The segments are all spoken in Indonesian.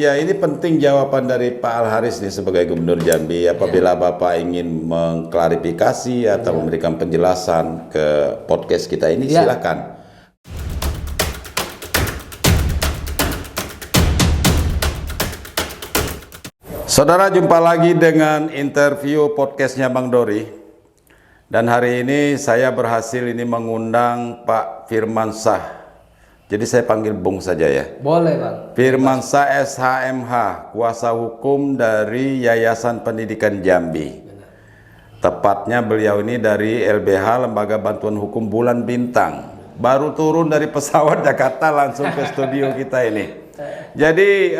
Ya, ini penting jawaban dari Pak Al-Haris nih sebagai Gubernur Jambi. Apabila Bapak ingin mengklarifikasi atau memberikan penjelasan ke podcast kita ini, silakan. Saudara, jumpa lagi dengan interview podcastnya Bang Dori. Dan hari ini saya berhasil mengundang Pak Firmansyah. Jadi saya panggil Bung saja ya. Boleh Bang. Firmansyah SHMH, kuasa hukum dari Yayasan Pendidikan Jambi. Tepatnya beliau ini dari LBH, Lembaga Bantuan Hukum Bulan Bintang. Baru turun dari pesawat Jakarta langsung ke studio kita ini. Jadi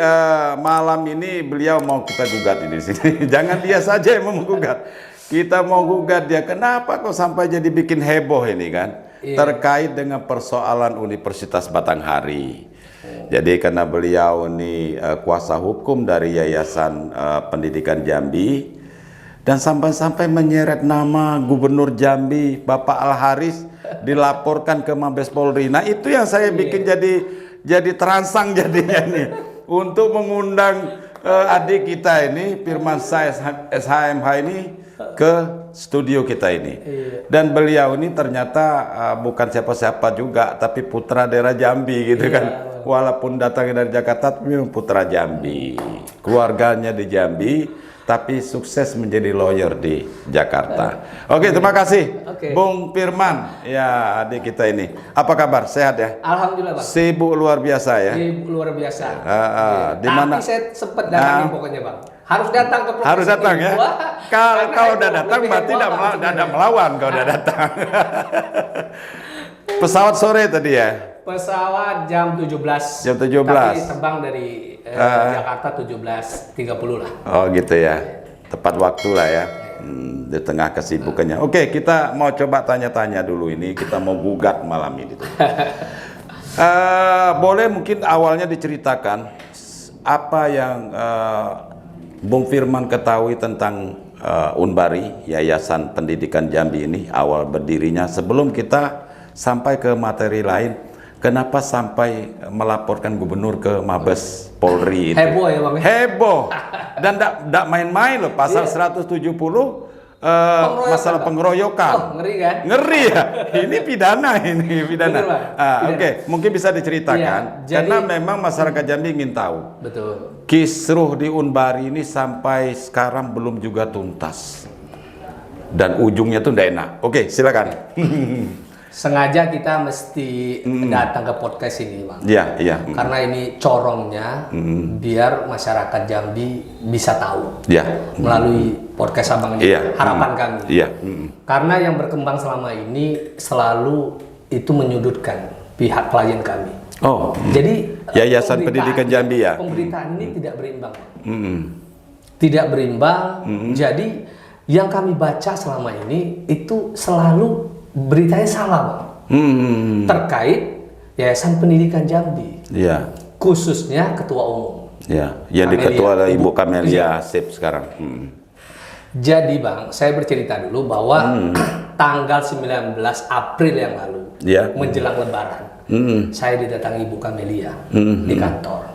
malam ini beliau mau kita gugat ini di sini. Jangan dia saja yang mau menggugat. Kita mau gugat dia. Kenapa kok sampai jadi bikin heboh ini kan? Terkait dengan persoalan Universitas Batanghari. Jadi karena beliau ini kuasa hukum dari Yayasan Pendidikan Jambi dan sampai-sampai menyeret nama Gubernur Jambi Bapak Al-Haris dilaporkan ke Mabes Polri. Nah, itu yang saya bikin jadi terangsang jadinya nih untuk mengundang adik kita ini Firmansyah SHMH ini ke studio kita ini. Dan beliau ini ternyata bukan siapa-siapa juga, tapi putra daerah Jambi gitu kan. Walaupun datangnya dari Jakarta, tapi memang putra Jambi. Keluarganya di Jambi, tapi sukses menjadi lawyer di Jakarta. Oke, terima kasih Bung Firman. Ya, adik kita ini. Apa kabar? Sehat ya? Alhamdulillah Bang. Sibuk luar biasa ya? Sibuk luar biasa. Di mana? Tapi saya sempat datangin pokoknya Bang. Harus datang ke Harus datang ya? Kalau udah datang berarti tidak melawan kalau udah datang. Pesawat sore tadi ya? Pesawat jam 17. Jam 17. Tapi terbang dari Jakarta 17.30 lah. Oh gitu ya. Tepat waktu lah ya. Di tengah kesibukannya. Oke, kita mau coba tanya-tanya dulu ini. Kita mau gugat malam ini. Boleh mungkin awalnya diceritakan apa yang Bung Firman ketahui tentang Unbari, Yayasan Pendidikan Jambi ini, awal berdirinya. Sebelum kita sampai ke materi lain, kenapa sampai melaporkan gubernur ke Mabes Polri itu? Heboh ya Bang? Heboh. Dan tidak main-main loh, pasal 170 masalah pengeroyokan. Oh, ngeri kan? Ngeri ya. Ini pidana ini, pidana. Oke, mungkin bisa diceritakan. Karena memang masyarakat Jambi ingin tahu. Betul. Kisruh di Unbari ini sampai sekarang belum juga tuntas. Dan ujungnya tuh tidak enak. Oke, silakan. Sengaja kita mesti datang ke podcast ini Bang. Iya. Karena ini corongnya biar masyarakat Jambi bisa tahu. Melalui podcast Abang ini. Harapan kami. Karena yang berkembang selama ini selalu itu menyudutkan pihak klien kami. Oh. Jadi Yayasan Pendidikan Jambi ya. Pemberitaan ini tidak berimbang. Tidak berimbang. Jadi yang kami baca selama ini itu selalu beritanya salah Bang. Terkait Yayasan Pendidikan Jambi. Khususnya ketua umum. Yang di ketua adalah Ibu Kamelia Sip sekarang. Jadi Bang, saya bercerita dulu bahwa tanggal 19 April yang lalu menjelang Lebaran, saya didatangi Ibu Kamelia di kantor.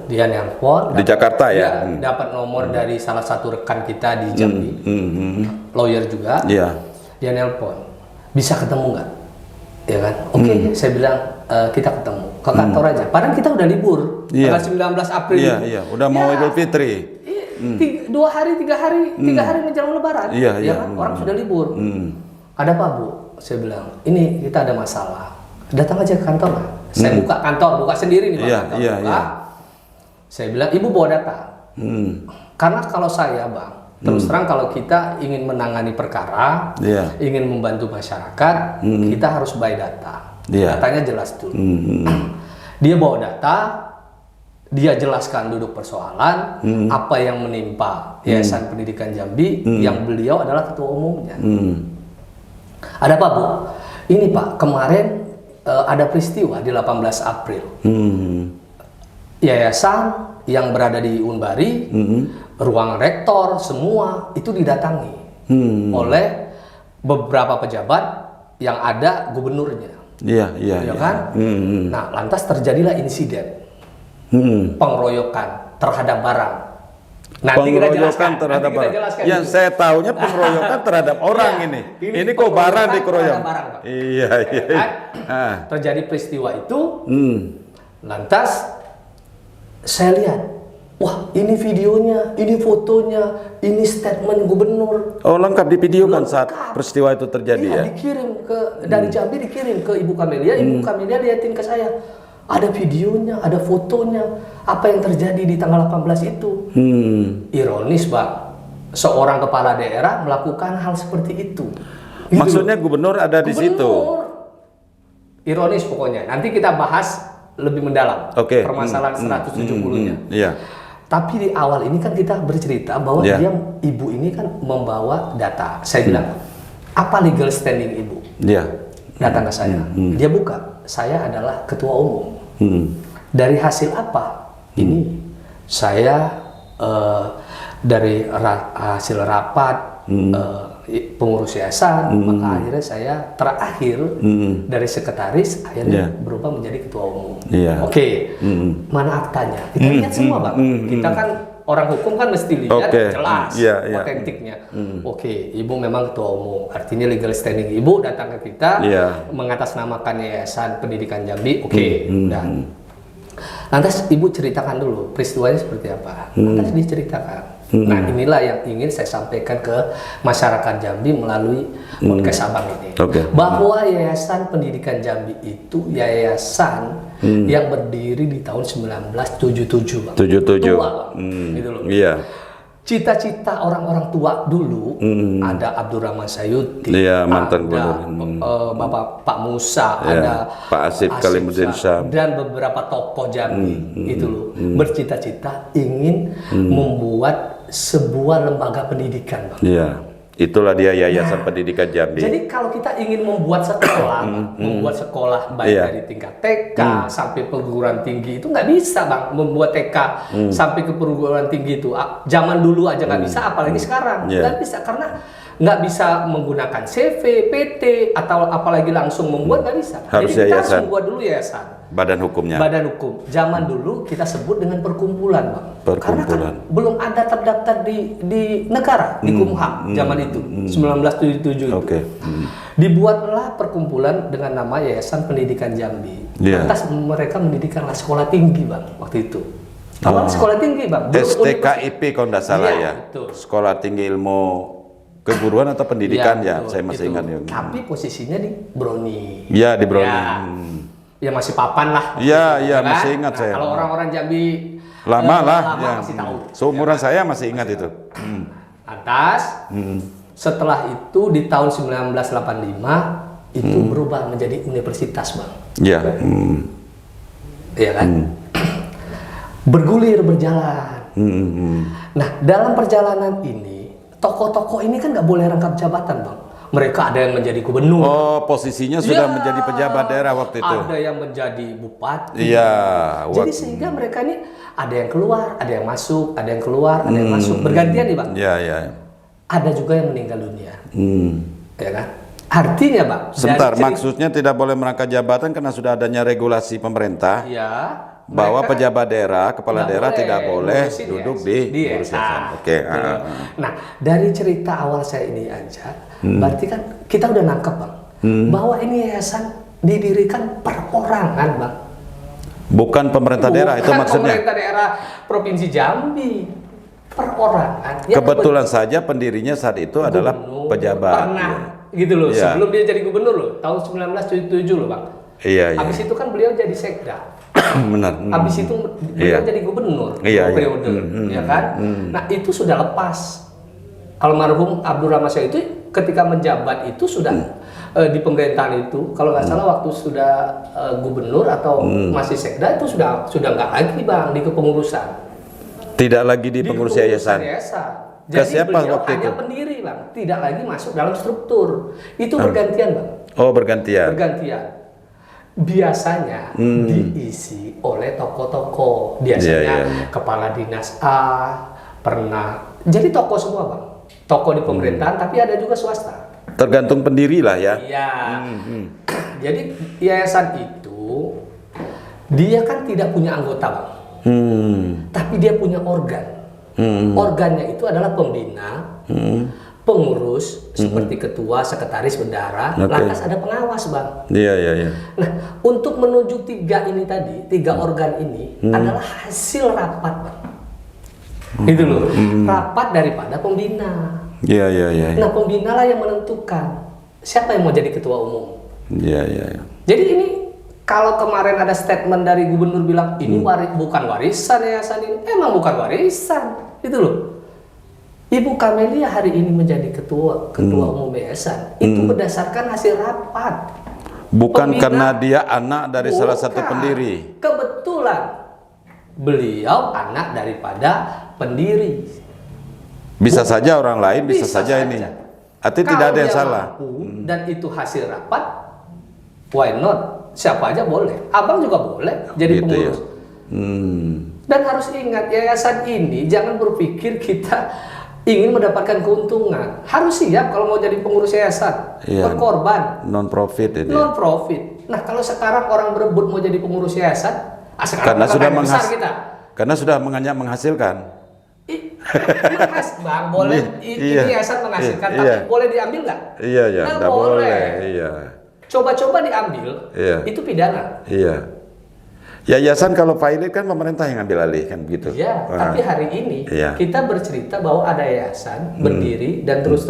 Dia nelpon di Jakarta ya. Dapat nomor dari salah satu rekan kita di Jambi, lawyer juga. Dia nelpon, bisa ketemu nggak? Ya kan? Oke, saya bilang kita ketemu ke kantor aja. Padahal kita udah libur tanggal 19 April. Udah mau Idul Fitri. 2 hari, 3 hari menjelang Lebaran. Orang sudah libur. Ada apa Bu? Saya bilang, ini kita ada masalah. Datang aja ke kantor lah. Saya buka kantor, buka sendiri nih Bang. Saya bilang, Ibu bawa data. Karena kalau saya Bang, terus terang kalau kita ingin menangani perkara, ingin membantu masyarakat, kita harus buy data. Datanya jelas dulu. Dia bawa data, dia jelaskan duduk persoalan, apa yang menimpa Yayasan Pendidikan Jambi, yang beliau adalah ketua umumnya. Ada apa Bu? Ini Pak, kemarin ada peristiwa di 18 April. Yayasan yang berada di Unbari, ruang rektor, semua itu didatangi oleh beberapa pejabat yang ada gubernurnya. Iya kan? Nah, lantas terjadilah insiden. pengeroyokan terhadap barang. Nanti kita jelaskan terhadap nanti kita barang. jelaskan Yang dulu. saya tahunya pengeroyokan terhadap orang Iya, ini kok barang dikeroyok. terhadap barang, Bang. Iya. Kan? Terjadi peristiwa itu, lantas saya lihat, wah ini videonya, ini fotonya, ini statement gubernur. Oh, lengkap divideokan saat Lengkap. peristiwa itu terjadi Iya, ya. dikirim dari Jambi, dikirim ke Ibu Kamelia. Ibu Kamelia liatin ke saya, ada videonya, ada fotonya, apa yang terjadi di tanggal 18 itu. Ironis, Bang, seorang kepala daerah melakukan hal seperti itu. Gitu Maksudnya loh. gubernur ada di situ. Gubernur. Ironis pokoknya. Nanti kita bahas lebih mendalam permasalahan 170-nya. Iya. Tapi di awal ini kan kita bercerita bahwa Yeah. ibu ini kan membawa data. Saya bilang, apa legal standing ibu? Iya. Datang ke saya. Dia buka, saya adalah ketua umum. Dari hasil apa? Ini saya dari hasil rapat pengurus yayasan, maka akhirnya saya terakhir dari sekretaris akhirnya berubah menjadi ketua umum. Oke, mana aktanya? Kita lihat semua, Bang. Kita kan orang hukum kan mesti lihat jelas otentiknya. Oke, ibu memang ketua umum, artinya legal standing ibu datang ke kita mengatasnamakan Yayasan Pendidikan Jambi. Oke, dan lantas ibu ceritakan dulu peristiwanya seperti apa. Lantas diceritakan. Nah, inilah yang ingin saya sampaikan ke masyarakat Jambi melalui podcast Abang ini. Bahwa Yayasan Pendidikan Jambi itu yayasan yang berdiri di tahun 1977, Bang. 77. Tua, Bang. Gitu loh. Iya. Cita-cita orang-orang tua dulu, ada Abdurrahman Sayuti, mantan ada Bapak Pak Musa, ada Pak Asif Kalimuddin Syam, dan beberapa tokoh Jambi itu loh bercita-cita ingin membuat sebuah lembaga pendidikan, Bang. Iya. Itulah dia Yayasan Pendidikan Jambi. Jadi kalau kita ingin membuat sekolah, membuat sekolah baik dari tingkat TK sampai perguruan tinggi itu nggak bisa, Bang, membuat TK sampai ke perguruan tinggi itu. Zaman dulu aja nggak bisa, apalagi sekarang nggak bisa karena nggak bisa menggunakan CV, PT atau apalagi langsung membuat nggak bisa. Harus Jadi kita harus yayasan. membuat dulu yayasan. Badan hukumnya. Badan hukum. Zaman dulu kita sebut dengan perkumpulan, Bang. Karena Perkumpulan. kan belum ada terdaftar di negara, di Kumham zaman itu, 1977 itu. Dibuatlah perkumpulan dengan nama Yayasan Pendidikan Jambi. Lantas mereka mendirikanlah sekolah tinggi, Bang, waktu itu. Awal sekolah tinggi, Bang. STKIP kalau tidak salah ya. Betul. Sekolah Tinggi Ilmu Keguruan atau Pendidikan Betul, saya masih ingat ya. Tapi posisinya di Broni. Iya, di Broni. Ya masih papan lah. Iya, kan? masih ingat saya. Kalau orang-orang Jambi Lama lah, masih tahu. Seumuran saya masih ingat itu. Atas, setelah itu di tahun 1985 itu berubah menjadi universitas, Bang. Iya. Iya kan? Bergulir berjalan. Nah, dalam perjalanan ini, tokoh-tokoh ini kan nggak boleh rangkap jabatan, Bang. Mereka ada yang menjadi gubernur. Oh, posisinya sudah menjadi pejabat daerah waktu itu. Ada yang menjadi bupati. Iya. Jadi sehingga mereka ini ada yang keluar, ada yang masuk, ada yang keluar, ada yang masuk. Bergantian nih, Bang. Iya, iya. Ada juga yang meninggal dunia. Ya kan? Artinya, Bang. Sebentar, maksudnya tidak boleh merangkap jabatan karena sudah adanya regulasi pemerintah. Iya. Bahwa pejabat daerah, kepala daerah tidak boleh ngurusin duduk yayasan. di yayasan. Oke. Nah, dari cerita awal saya ini aja, berarti kan kita udah nangkep, Bang, bahwa ini yayasan didirikan perorangan, Bang. Bukan pemerintah daerah itu maksudnya. Pemerintah daerah Provinsi Jambi, perorangan. Kebetulan saja pendirinya saat itu adalah pejabat. Pernah, gitu loh. Iya. Sebelum dia jadi gubernur loh, tahun 1977 loh, Bang. Iya, iya. Habis itu kan beliau jadi sekda. Benar. Habis itu beliau jadi gubernur periode, ya kan? Nah itu sudah lepas. Almarhum Abdurrahman Sayuti ketika menjabat itu sudah di pemerintahan itu, kalau nggak salah waktu sudah gubernur atau masih sekda itu sudah nggak lagi, Bang, di kepengurusan. Tidak lagi di pengurus yayasan. Jadi siapa beliau waktu hanya itu? pendiri, Bang, tidak lagi masuk dalam struktur. Itu bergantian, Bang. Oh, bergantian. Bergantian. Biasanya diisi oleh tokoh-tokoh, biasanya kepala dinas A pernah jadi tokoh semua, Bang, tokoh di pemerintahan, tapi ada juga swasta, tergantung pendiri lah ya. Iya. Jadi yayasan itu dia kan tidak punya anggota, Bang. Tapi dia punya organ. Organnya itu adalah pembina, pengurus seperti ketua, sekretaris, bendahara, lantas ada pengawas, Bang. Iya. Nah, untuk menuju tiga ini tadi, tiga organ ini adalah hasil rapat, Bang. Itu loh, rapat daripada pembina. Iya. Nah, pembina lah yang menentukan siapa yang mau jadi ketua umum. Iya. Jadi ini kalau kemarin ada statement dari gubernur bilang ini bukan warisan yayasan ini, emang bukan warisan, itu loh. Ibu Kamelia hari ini menjadi ketua umum yayasan itu berdasarkan hasil rapat. Bukan karena dia anak dari salah satu pendiri. Kebetulan beliau anak daripada pendiri. Bisa saja orang lain, bisa saja ini. Artinya tidak ada yang salah. Dan itu hasil rapat, why not? Siapa aja boleh. Abang juga boleh jadi Gitu pengurus. ya. Dan harus ingat, yayasan ini jangan berpikir kita ingin mendapatkan keuntungan. Harus siap kalau mau jadi pengurus yayasan. Iya. Berkorban. Non profit itu. Non profit. Nah, kalau sekarang orang berebut mau jadi pengurus yayasan, sekarang Karena sudah besar kita. Karena sudah menghasilkan. Bang, boleh ini yayasan menghasilkan, tapi boleh diambil nggak? Iya, nggak boleh. Iya. Coba-coba diambil, itu pidana. Iya. Yayasan kalau pilot kan pemerintah yang ambil alih kan begitu. Iya, tapi hari ini kita bercerita bahwa ada yayasan berdiri dan terus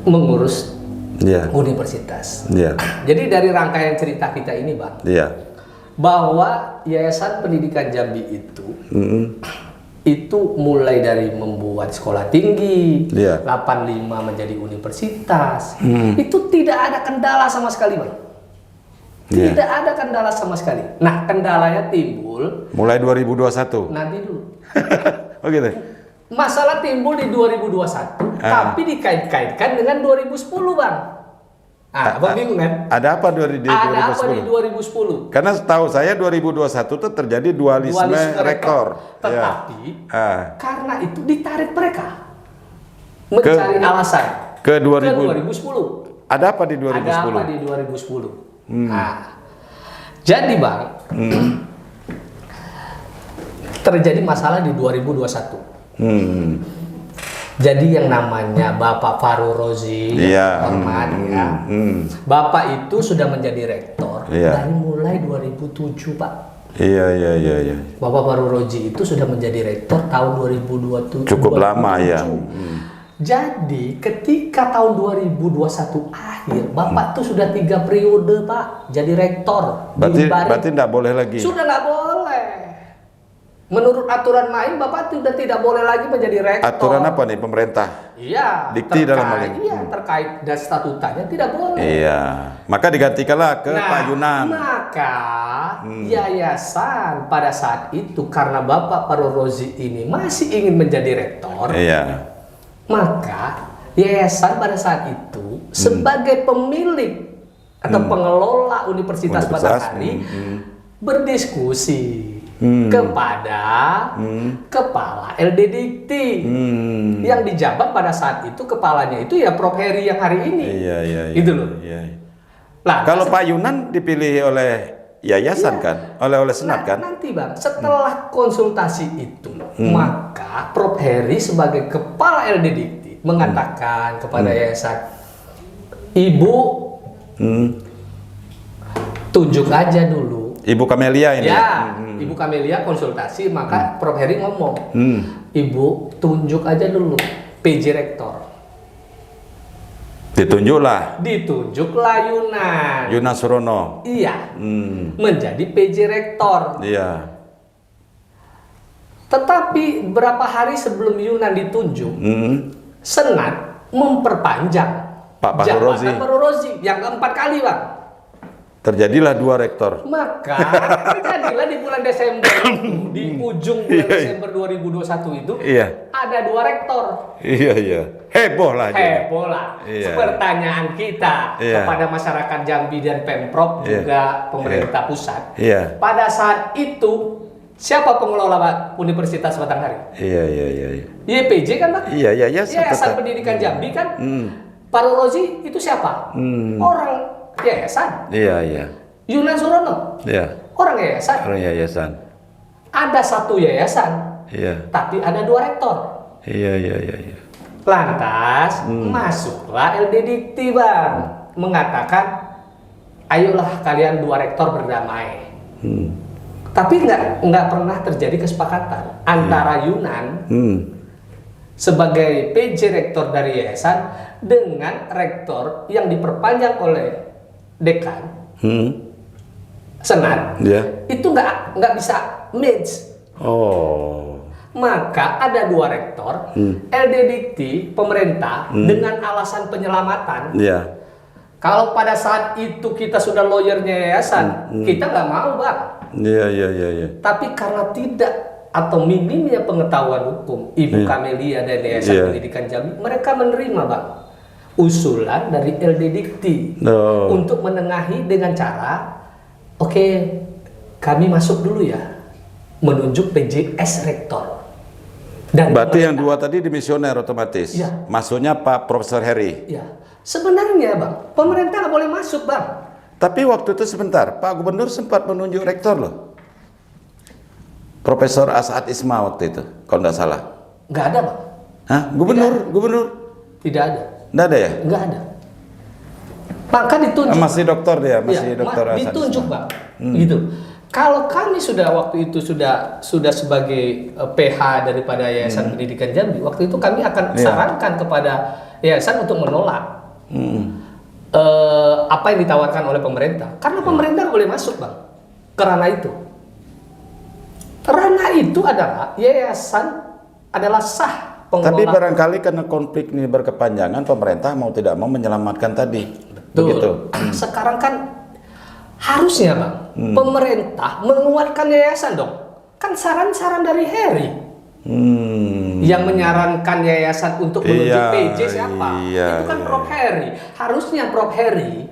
mengurus universitas. Jadi dari rangkaian cerita kita ini, Bang. Bahwa Yayasan Pendidikan Jambi itu mulai dari membuat sekolah tinggi, 85 menjadi universitas, itu tidak ada kendala sama sekali, Bang. Tidak ada kendala sama sekali. Nah, kendalanya timbul mulai 2021. nanti dulu. Oh gitu. Masalah timbul di 2021, tapi dikait-kaitkan dengan 2010, Bang. Abang bingung kan? Ada apa di 2010? Ada apa di 2010? Karena setahu saya 2021 itu terjadi dualisme rekor. Tetapi karena itu ditarik mereka mencari alasan ke 2010. Ada apa di 2010? Ada apa di 2010? Jadi, Bang, terjadi masalah di 2021. Jadi yang namanya Bapak Faru Rozi, Bapak itu sudah menjadi rektor dari mulai 2007, Pak. Iya. Bapak Faru Rozi itu sudah menjadi rektor tahun 2027. Cukup lama ya. Jadi ketika tahun 2021 akhir, Bapak tuh sudah 3 periode, Pak, jadi rektor. Berarti tidak boleh lagi. Sudah nggak boleh. Menurut aturan main, Bapak sudah tidak boleh lagi menjadi rektor. Aturan apa nih pemerintah? Iya. Dikti dalam hal ini. Iya, terkait dan statutanya tidak boleh. Iya. Maka digantikanlah ke Pak Yunan. Maka yayasan pada saat itu karena Bapak Faru Rozi ini masih ingin menjadi rektor. Iya. Maka yayasan pada saat itu sebagai pemilik atau pengelola Universitas Batanghari berdiskusi kepada kepala LD Dikti yang dijabat pada saat itu, kepalanya itu ya Prof Heri yang hari ini. Iya. Itu loh. Nah, kalau Pak Yunan dipilih oleh yayasan kan, oleh senat kan? Nanti, Bang, setelah konsultasi itu, maka Prof Heri sebagai kepala LD Dikti mengatakan kepada yayasan, Ibu tunjuk aja dulu. Ibu Kamelia ini. Ya, Ibu Kamelia konsultasi, maka Prof Heri ngomong, Ibu tunjuk aja dulu PJ Rektor. Ditunjuklah Yunan Surono. Iya. Menjadi PJ Rektor. Iya. Tetapi berapa hari sebelum Yunan ditunjuk, Senat memperpanjang Pak jabatan Faru Rozi yang keempat kali, Bang. Terjadilah 2 rektor. Maka terjadilah di bulan Desember di ujung bulan Desember 2021 itu ada 2 rektor. Iya. Heboh lah. Pertanyaan kita kepada masyarakat Jambi dan Pemprov juga pemerintah pusat. Pada saat itu siapa pengelola Universitas Batanghari? Iya. YPJ kan, Pak? Iya. Yayasan Pendidikan Jambi kan. Faru Rozi itu siapa? Orang yayasan. Iya. Yunan Surono. Iya. orang yayasan. Orang yayasan. Ada satu yayasan, Iya. tapi ada 2 rektor. Iya. Lantas masuklah LD Dikti Bang, mengatakan ayolah kalian 2 rektor berdamai. Tapi nggak pernah terjadi kesepakatan antara Yunan sebagai PJ rektor dari yayasan dengan rektor yang diperpanjang oleh dekan senat. Itu nggak bisa match. Maka ada 2 rektor, LD Dikti, pemerintah, dengan alasan penyelamatan. Kalau pada saat itu kita sudah lawyernya yayasan, kita nggak mau Bang. Iya. Tapi karena tidak atau minimnya pengetahuan hukum Ibu Kamelia dan Yayasan Pendidikan Jambi, mereka menerima Bang usulan dari LD Dikti untuk menengahi dengan cara, oke, kami masuk dulu ya, menunjuk PJS rektor. Dan berarti yang 2 tadi dimisioner otomatis. Masuknya Pak Profesor Heri. Sebenarnya Bang, pemerintah nggak boleh masuk Bang. Tapi waktu itu sebentar, Pak Gubernur sempat menunjuk rektor loh. Profesor As'ad Isma waktu itu, kalau nggak salah. Nggak ada Bang. Hah? Gubernur? Tidak ada. Nggak ada ya? Nggak ada. Maka ditunjuk. Masih doktor dia, masih dokter As'ad ditunjuk Isma. Bang. Gitu. Kalau kami sudah waktu itu sudah sebagai PH daripada Yayasan Pendidikan Jambi, waktu itu kami akan sarankan kepada yayasan untuk menolak apa yang ditawarkan oleh pemerintah, karena pemerintah nggak boleh masuk Bang ke ranah itu. Ranah itu adalah yayasan adalah sah pengelola. Tapi barangkali karena konflik ini berkepanjangan, pemerintah mau tidak mau menyelamatkan tadi. Betul. Sekarang kan harusnya Bang, pemerintah menguatkan yayasan dong. Kan saran-saran dari Heri. Yang menyarankan yayasan untuk menunjuk PJ siapa? Itu kan Prof Heri. Harusnya Prof Heri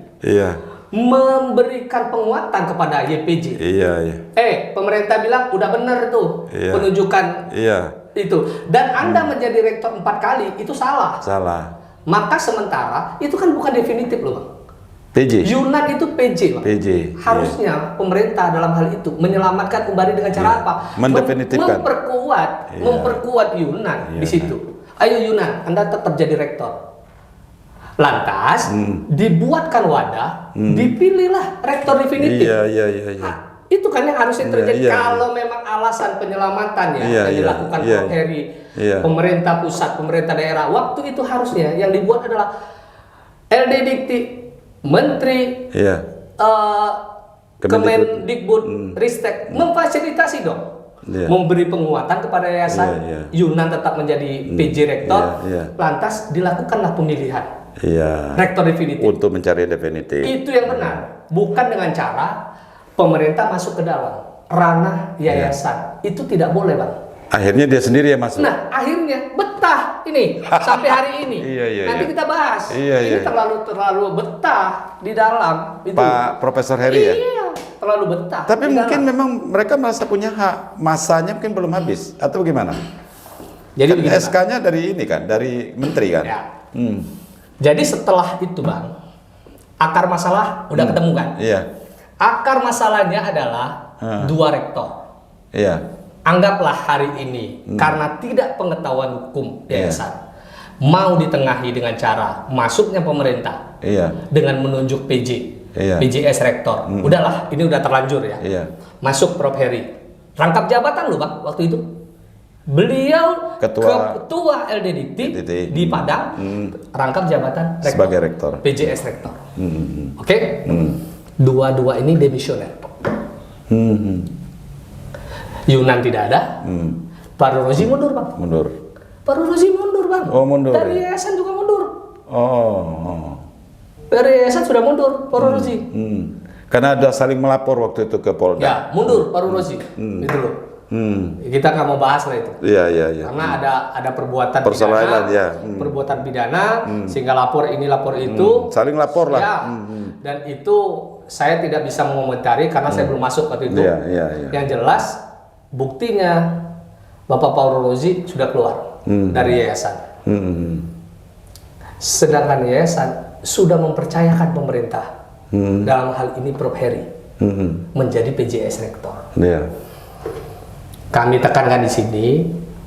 memberikan penguatan kepada YPJ. Pemerintah bilang udah bener tuh penunjukan itu. Dan Anda menjadi rektor 4 kali itu salah. Maka sementara itu kan bukan definitif loh Bang. PJ. Yunan itu PJ Bang. Harusnya pemerintah dalam hal itu menyelamatkan kembali dengan cara apa? Mendefinitifkan. Memperkuat Yunan di situ. Ayo Yunan, Anda tetap jadi rektor. Lantas dibuatkan wadah, dipilihlah rektor definitif. Nah, itu kan yang harusnya terjadi kalau memang alasan penyelamatan yang dilakukan Prof Heri, pemerintah pusat, pemerintah daerah. Waktu itu harusnya yang dibuat adalah LD Dikti, Menteri, Kemendikbud, Ristek memfasilitasi dong, memberi penguatan kepada yayasan. Yunan tetap menjadi PJ rektor, lantas dilakukanlah pemilihan rektor definitif untuk mencari definitif. Itu yang benar, bukan dengan cara pemerintah masuk ke dalam ranah yayasan. Itu tidak boleh Bang. Akhirnya dia sendiri yang masuk. Nah, akhirnya betah ini sampai hari ini. Nanti kita bahas. Ini terlalu betah di dalam itu. Pak Profesor Heri ya? Terlalu betah. Tapi mungkin memang mereka merasa punya hak, masanya mungkin belum habis atau gimana? Jadi kan SK-nya dari ini kan, dari menteri kan? Jadi setelah itu Bang, akar masalah udah ketemu kan? Akar masalahnya adalah 2 rektor. Anggaplah hari ini karena tidak pengetahuan hukum yayasan mau ditengahi dengan cara masuknya pemerintah dengan menunjuk PJS rektor. Udahlah, ini udah terlanjur ya. Masuk Prof Heri, rangkap jabatan loh Bang waktu itu. Beliau ketua LD Dikti di Padang, rangkap jabatan rektor, sebagai rektor PJS rektor. Oke? Dua-dua ini demisioner. Yunan tidak ada, Pak Rozi mundur Bang. Pak Rozi mundur Bang. Mundur. Dari yayasan juga mundur. Dari yayasan sudah mundur Pak Rozi. Karena ada saling melapor waktu itu ke Polda. Mundur Pak Rozi. Itu loh. Kita nggak mau bahas lah itu. Karena ada perbuatan persalahan perbuatan pidana sehingga lapor ini lapor itu. Saling lapor lah. Dan itu saya tidak bisa mengomentari karena saya belum masuk waktu itu. Yang jelas buktinya Bapak Paul Rozi sudah keluar dari yayasan. Sedangkan yayasan sudah mempercayakan pemerintah dalam hal ini Prof Heri. menjadi PJS rektor. Iya. Kami tekankan di sini,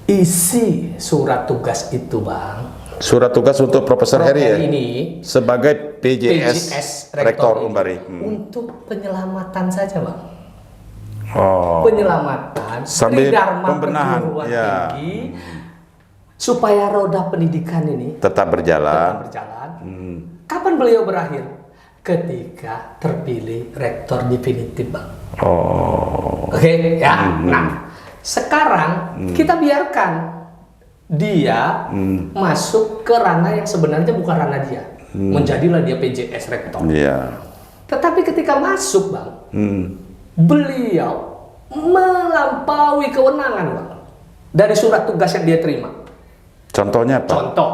isi surat tugas itu, Bang. Surat tugas untuk Profesor Heri ya? Ini sebagai PJS Rektor Umbari. Untuk penyelamatan saja, Bang. Oh. Penyelamatan, sambil Tridharma pembenahan, perguruan ya. tinggi, supaya roda pendidikan ini tetap berjalan. Kapan beliau berakhir? Ketika terpilih rektor definitif, Bang. Oh. Oke, ya. Nah, sekarang kita biarkan dia masuk ke ranah yang sebenarnya bukan ranah dia. Menjadilah dia PJS rektor. Iya. Tetapi ketika masuk, Bang, beliau melampaui kewenangan, Bang, dari surat tugas yang dia terima. Contohnya apa? Contoh,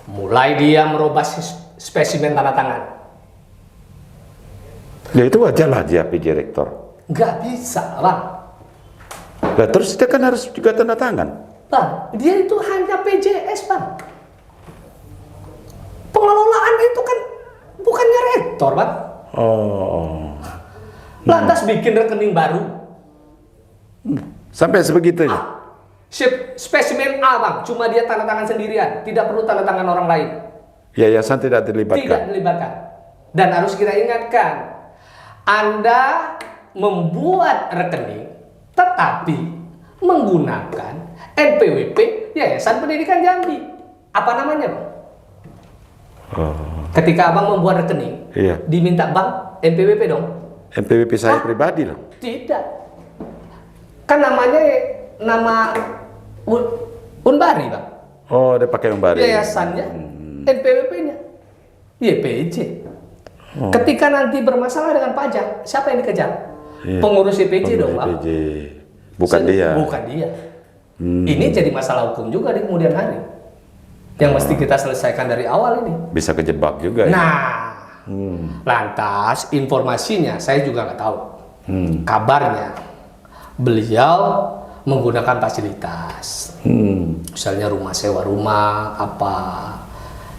mulai dia merubah spesimen tanda tangan. Ya itu wajar lah dia PJ Rektor. Nggak bisa, Bang. Nah, terus dia kan harus juga tanda tangan. Bang, dia itu hanya PJS, Bang. Pengelolaan itu kan bukannya rektor, Bang. Oh. Lantas bikin rekening baru. Sampai sebegitunya. Spesimen A, Bang, cuma dia tanda tangan sendirian, tidak perlu tanda tangan orang lain. Yayasan tidak dilibatkan. Tidak dilibatkan. Dan harus kita ingatkan, Anda membuat rekening tetapi menggunakan NPWP Yayasan Pendidikan Jambi. Apa namanya, Bang? Ketika Abang membuat rekening, Iya. diminta Bang NPWP dong. NPWP saya pribadi loh. Tidak. Kan namanya nama Unbari, Bang. Oh, dia pakai Umbari. Yayasannya, NPWP-nya, YPJ. Ketika nanti bermasalah dengan pajak, siapa yang dikejar? Iya. Pengurus YPJ dong, Bang. YPJ. Bukan dia. Bukan dia. Ini jadi masalah hukum juga di kemudian hari. Yang mesti kita selesaikan dari awal ini. Bisa kejebak juga ya. Nah, lantas informasinya saya juga nggak tahu. Kabarnya beliau menggunakan fasilitas, misalnya rumah sewa rumah apa.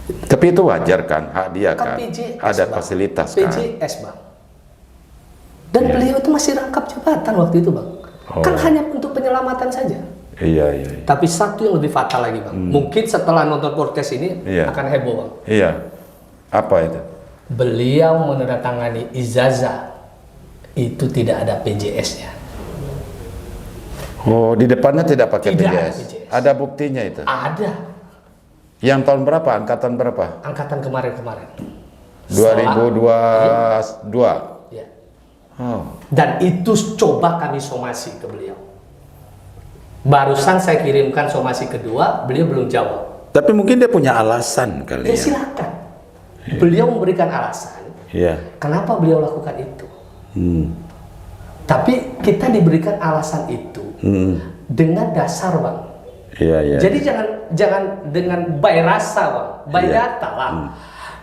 Tapi itu wajar kan, hak dia kan. PJS, ada Bang. fasilitas kan. PJS, Bang. Dan beliau itu masih rangkap jabatan waktu itu, Bang. Kan hanya untuk penyelamatan saja. Iya, iya. Tapi satu yang lebih fatal lagi, Bang. Mungkin setelah nonton podcast ini akan heboh, Bang. Iya. Apa itu? Beliau menandatangani ijazah itu tidak ada PJS-nya. Oh, di depannya tidak pakai Tidak ada PJS. PJS. Ada buktinya itu. Ada. Yang tahun berapa? Angkatan berapa? Angkatan kemarin-kemarin. 2022. Ya. Oh. Dan itu coba kami somasi ke beliau. Barusan saya kirimkan somasi kedua, beliau belum jawab. Tapi mungkin dia punya alasan kali Ya ya. silakan. Beliau memberikan alasan. Iya. Kenapa beliau lakukan itu? Tapi kita diberikan alasan itu dengan dasar, Bang. Iya, iya. Jadi jangan dengan by rasa, Bang, by data lah.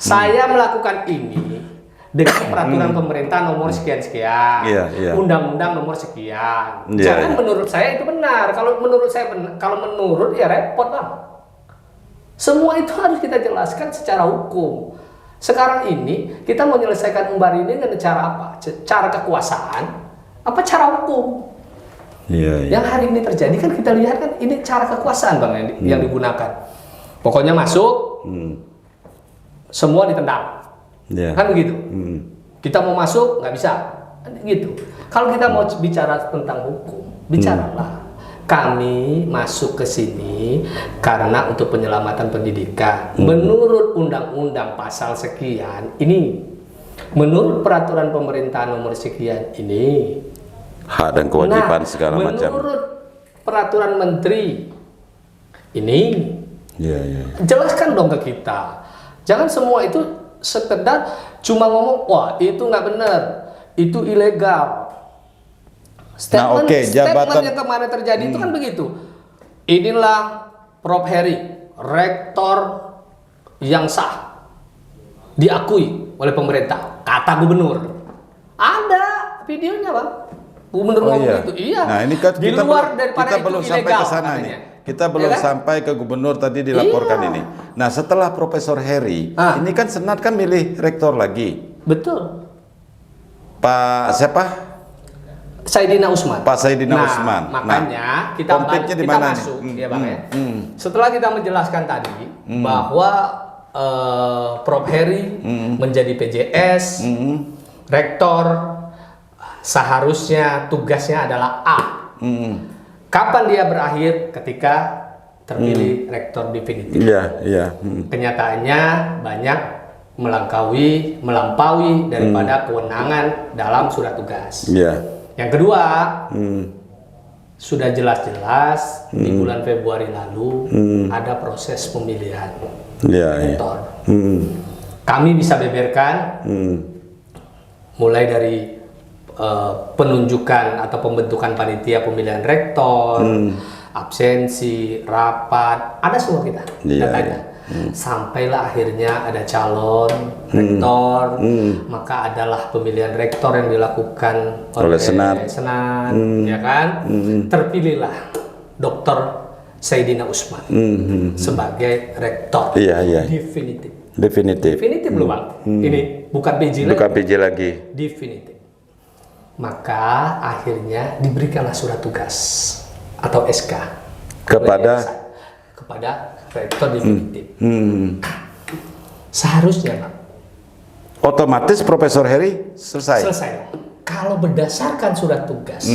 Saya melakukan ini dengan peraturan pemerintah nomor sekian-sekian, undang-undang nomor sekian. Jangan menurut saya itu benar. Kalau menurut saya benar, kalau menurut ya repot, Bang. Semua itu harus kita jelaskan secara hukum. Sekarang ini kita mau menyelesaikan umbar ini dengan cara apa? Cara kekuasaan apa cara hukum? Iya, iya. Yang hari ini terjadi kan kita lihat kan ini cara kekuasaan, Bang, yang digunakan. Pokoknya masuk, semua ditendang. Kan begitu. Kita mau masuk nggak bisa, kan gitu. Kalau kita mau bicara tentang hukum, bicaralah. Kami masuk ke sini karena untuk penyelamatan pendidikan. Menurut undang-undang pasal sekian ini, menurut peraturan pemerintah nomor sekian ini, hak dan kewajiban segala macam. Menurut peraturan menteri ini, jelaskan dong ke kita. Jangan semua itu sekedar cuma ngomong, wah itu nggak benar, itu ilegal. Statement, statement yang kemarin terjadi itu kan begitu. Inilah Prof. Heri, rektor yang sah, diakui oleh pemerintah, kata gubernur. Ada videonya, Bang. Gubernur ngomong itu. Iya. Nah, ini kan di luar daripada kita itu belum ilegal, sampai ke sana katanya. nih. Kita belum sampai ke gubernur tadi dilaporkan ini. Nah, setelah Profesor Heri, ini kan Senat kan milih rektor lagi. Betul. Pak siapa? Saidina Usman. Pak Saidina Usman. Makanya konfliknya di kita mana masuk, nih? ya Bang ya. Setelah kita menjelaskan tadi bahwa Prof Heri menjadi PJS, rektor, seharusnya tugasnya adalah A. Kapan dia berakhir? Ketika terpilih rektor definitif. Iya. Kenyataannya banyak melampaui daripada kewenangan dalam surat tugas. Iya. Yang kedua, sudah jelas-jelas di bulan Februari lalu ada proses pemilihan rektor. Kami bisa beberkan mulai dari penunjukan atau pembentukan panitia pemilihan rektor, absensi, rapat, ada semua kita datanya. Sampailah akhirnya ada calon rektor, maka adalah pemilihan rektor yang dilakukan oleh Senat, ya kan? Terpilihlah Dr. Saidina Usman sebagai rektor definitif. Definitif belum Bang? Ini bukan PJ lagi. Bukan PJ lagi. Definitif. Maka akhirnya diberikanlah surat tugas atau SK kepada rektor definitif. Seharusnya Bang, otomatis Profesor Heri selesai. Kalau berdasarkan surat tugas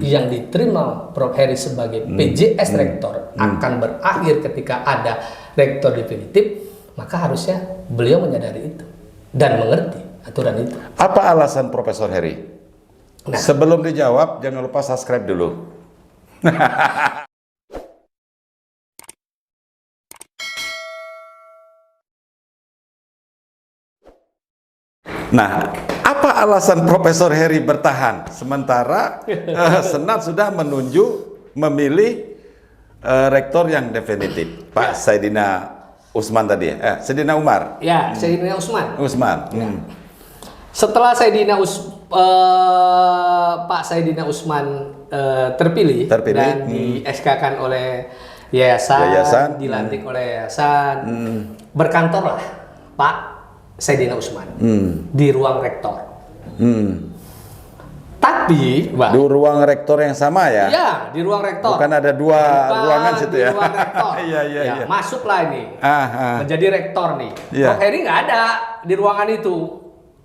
yang diterima Prof Heri sebagai PJS rektor akan berakhir ketika ada rektor definitif, maka harusnya beliau menyadari itu dan mengerti aturan itu. Apa alasan Profesor Heri? Sebelum dijawab, jangan lupa subscribe dulu. Nah, apa alasan Profesor Heri bertahan sementara Senat sudah memilih rektor yang definitif, Pak Saidina Usman tadi ya? Saidina Umar. Ya, Saidina Usman. Ya. Setelah Pak Saidina Usman terpilih dan di SK-kan oleh yayasan, dilantik oleh yayasan, berkantorlah Pak Saidina Usman di ruang rektor. Tapi, Bang, di ruang rektor yang sama ya? Iya, di ruang rektor. Bukan ada dua ruangan situ ya? Di ruang rektor. Iya. Masuklah ini, menjadi rektor nih. Prof Heri nggak ada di ruangan itu.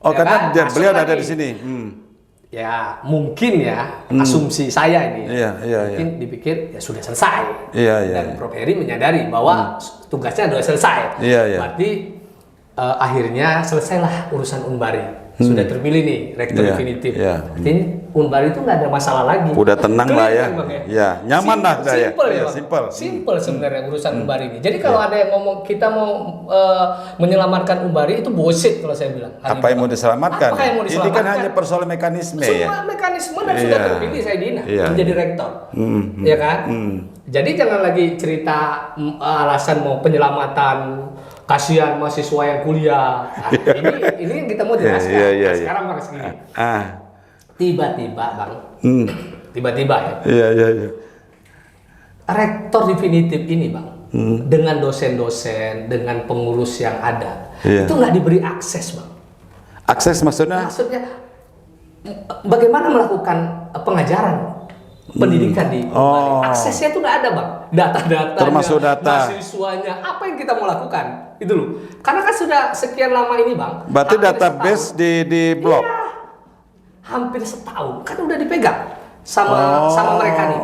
Oh, ya karena kan? Beliau ada di sini. Ya, mungkin ya, asumsi saya ini. Mungkin dipikir ya sudah selesai. Dan Prof Heri menyadari bahwa tugasnya sudah selesai. Berarti akhirnya selesailah urusan Unbari. Sudah terpilih nih rektor definitif. Artinya Unbari itu nggak ada masalah lagi. Udah tenang lah ya. Nyaman lah saya. Simple sebenarnya urusan Unbari ini. Jadi kalau ada yang ngomong kita mau menyelamatkan Unbari itu bullshit kalau saya bilang. Apa yang mau diselamatkan? Ini kan hanya persoalan mekanisme ya. Semua mekanisme dan sudah terpilih Saidina menjadi rektor. Ya kan? Jadi jangan lagi cerita alasan mau penyelamatan, kasihan mahasiswa yang kuliah. Ini yang kita mau jelaskan. Sekarang Bang segini. Tiba-tiba Bang. Tiba-tiba ya. Rektor definitif ini Bang. Dengan dosen-dosen, dengan pengurus yang ada, itu nggak diberi akses Bang. Akses maksudnya? Maksudnya bagaimana melakukan pengajaran pendidikan di aksesnya itu nggak ada Bang, data-data termasuk data mahasiswanya, apa yang kita mau lakukan itu loh, karena kan sudah sekian lama ini Bang. Berarti database di blok. Iya, hampir setahun kan udah dipegang sama mereka nih,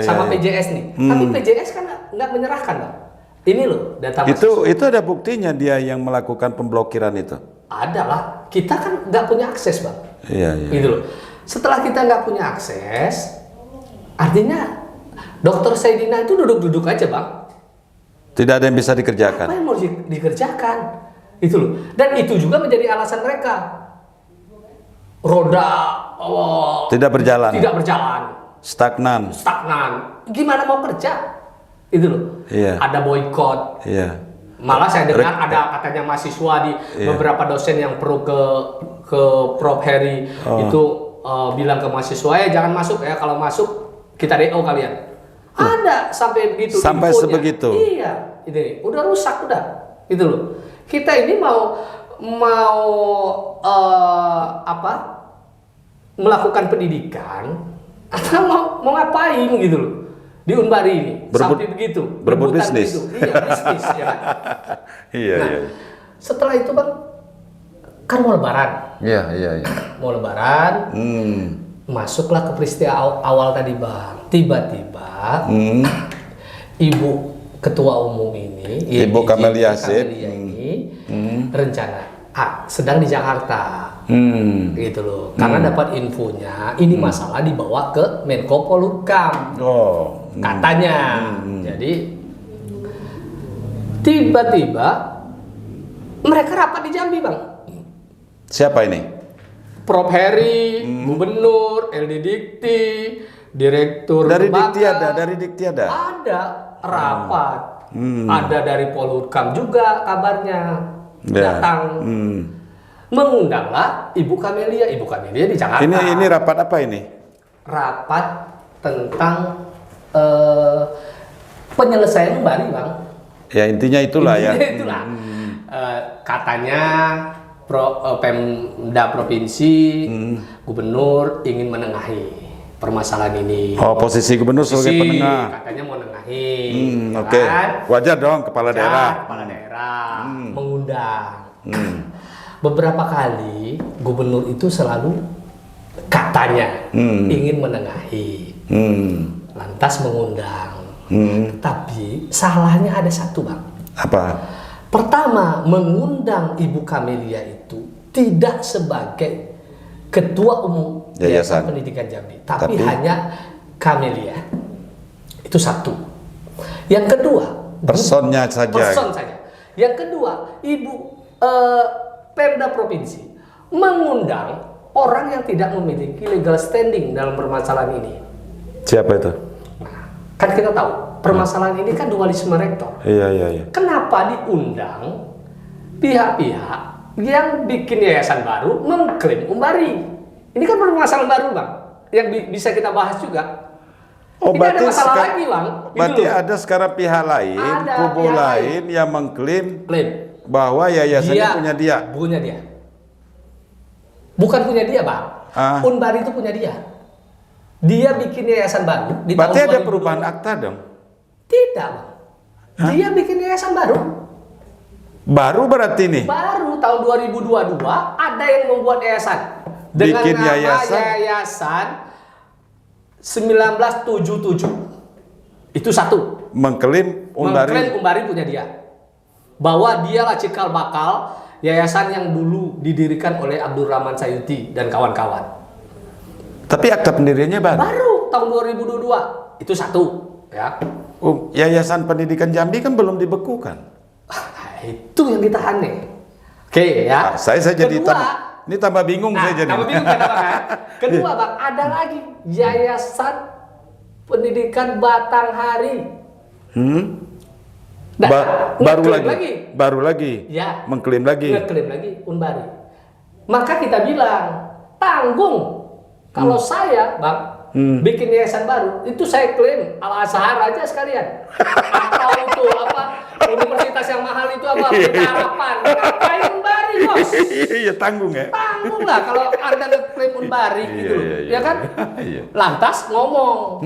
sama PJS nih. Tapi PJS kan nggak menyerahkan Bang. Ini loh data mahasiswa. Itu ada buktinya dia yang melakukan pemblokiran itu. Ada lah, kita kan nggak punya akses Bang. Gitu loh. Setelah kita nggak punya akses, artinya Dr. Saidina itu duduk-duduk aja Bang. Tidak ada yang bisa dikerjakan. Apa yang mau dikerjakan? Itu loh. Dan itu juga menjadi alasan mereka. Roda tidak berjalan. Stagnan. Gimana mau kerja? Itu loh. Ada boykot. Malah saya dengar ada katanya mahasiswa di beberapa dosen yang pro ke Prof Heri itu bilang ke mahasiswa jangan masuk ya, kalau masuk kita DO kalian. Ada sampai begitu. Sampai infonya. sebegitu. Iya, ini udah rusak udah. Itu loh. Kita ini mau melakukan pendidikan atau mau ngapain gitu loh di Unbari ini sampai begitu berebut bisnis. Iya, bisnis ya kan. Iya, Nah, iya. setelah itu Bang kan mau lebaran. Iya. Mau lebaran. Masuklah ke peristiwa awal tadi Bang. Tiba-tiba Ibu Ketua Umum ini, Ibu Kamelia ini rencana sedang di Jakarta. Gitu loh. Karena dapat infonya ini masalah dibawa ke Menko Polhukam. Katanya. Jadi tiba-tiba mereka rapat di Jambi, Bang. Siapa ini? Prof Heri, Gubernur, LD Dikti, Direktur dari Lembaga. Dikti ada. Ada rapat. Ada dari Polhukam juga kabarnya datang. Mengundanglah Ibu Kamelia di Jakarta. Ini rapat apa ini? Rapat tentang penyelesaian Bari, Bang. Ya intinya itulah ya. Katanya Pemda provinsi, gubernur ingin menengahi permasalahan ini. Oh, posisi gubernur sebagai penengah. Katanya mau nengahi. Oke. Wajar dong kepala daerah. Kepala daerah mengundang. Beberapa kali gubernur itu selalu katanya ingin menengahi. Lantas mengundang. Tapi salahnya ada satu, Bang. Apa? Pertama, mengundang Ibu Kamelia itu tidak sebagai Ketua Umum Yayasan Pendidikan Jambi, tapi hanya Kamelia. Itu satu. Yang kedua, personnya saja. Person saja. Yang kedua, Ibu Pemda Provinsi mengundang orang yang tidak memiliki legal standing dalam permasalahan ini. Siapa itu? Nah, kan kita tahu permasalahan ini kan dualisme rektor. Iya. Kenapa diundang pihak-pihak yang bikin yayasan baru mengklaim Unbari? Ini kan permasalahan baru, Bang, yang bisa kita bahas juga. Oh, ini ada berarti masalah lagi, Bang. Berarti ada sekarang pihak lain, kubu lain yang mengklaim bahwa yayasan ini punya dia. Punya dia. Bukan punya dia, Bang. Unbari itu punya dia. Dia bikin yayasan baru di berarti tahun ada perubahan akta dong? Tidak, Bang. Dia bikin yayasan baru. Baru berarti nih? Baru tahun 2022 ada yang membuat yayasan. Dengan bikin nama yayasan 1977. Itu satu. Mengklaim Unbari punya dia. Bahwa dialah cikal bakal yayasan yang dulu didirikan oleh Abdurrahman Sayuti dan kawan-kawan. Tapi akta pendiriannya baru? Baru tahun 2022. Itu satu, ya. Yayasan Pendidikan Jambi kan belum dibekukan. Itu yang kita aneh. Oke, ya. Saya jadi ini tambah bingung saya jadi. Tambah bingung kan? Kedua, Bang, ada lagi Yayasan Pendidikan Batanghari. Baru lagi. Ya. Mengklaim lagi Unbari. Maka kita bilang tanggung. Kalau saya, Bang, bikin yayasan baru, itu saya klaim Al-Azhar aja sekalian. Atau itu apa? Universitas yang mahal itu apa? Harapan. Ngapain Unbari, Bos? Iya, tanggung ya. Tanggung lah kalau Anda ngeklaim Unbari gitu. Ya kan? Lantas ngomong,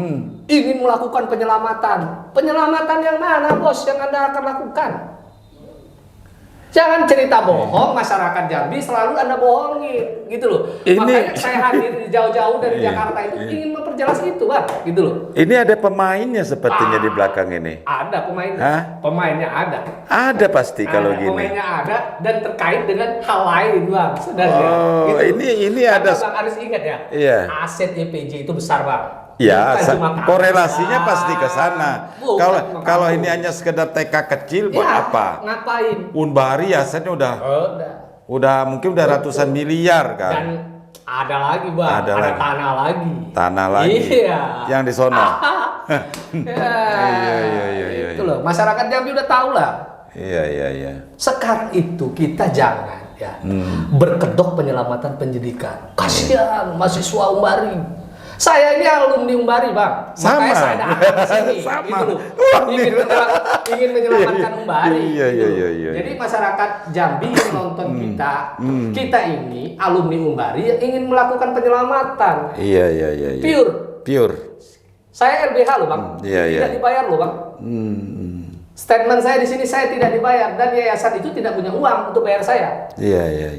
ingin melakukan penyelamatan. Penyelamatan yang mana, Bos, yang Anda akan lakukan? Jangan cerita bohong, masyarakat Jambi selalu Anda bohongin, gitu loh. Makanya saya hadir jauh-jauh dari Jakarta itu ingin memperjelas itu, Bang, gitu loh. Ini ada pemainnya sepertinya di belakang ini. Ada pemainnya. Pemainnya ada. Ada pasti kalau gini. Pemainnya ada dan terkait dengan hal lain, Bang. Sebenarnya. Oh, gitu. ini ada. Bang harus ingat ya. Iya. Aset YPJ itu besar, Bang. Ya, korelasinya pasti ke sana. Kalau ini hanya sekedar TK kecil buat apa? Ngapain? Unbari asetnya udah mungkin udah ratusan miliar kan. Dan ada lagi, Bang. Ada tanah lagi. Tanah lagi. Iya. Yang di sono. Iya. Itu loh. Masyarakat Jambi udah tahu lah. Iya. Sekarang itu kita jangan berkedok penyelamatan pendidikan. Kasihan mahasiswa Unbari. Saya ini alumni Umbari, Bang. Sama. Makanya saya datang ke sini. Sama. Gitu loh. Ingin menyelamatkan Umbari. Iya, gitu. iya. Jadi masyarakat Jambi yang nonton kita ini alumni Umbari yang ingin melakukan penyelamatan. Iya. Pure. Saya LBH loh, Bang. Iya. Tidak dibayar loh, Bang. Statement saya di sini, saya tidak dibayar dan yayasan itu tidak punya uang untuk bayar saya. Iya.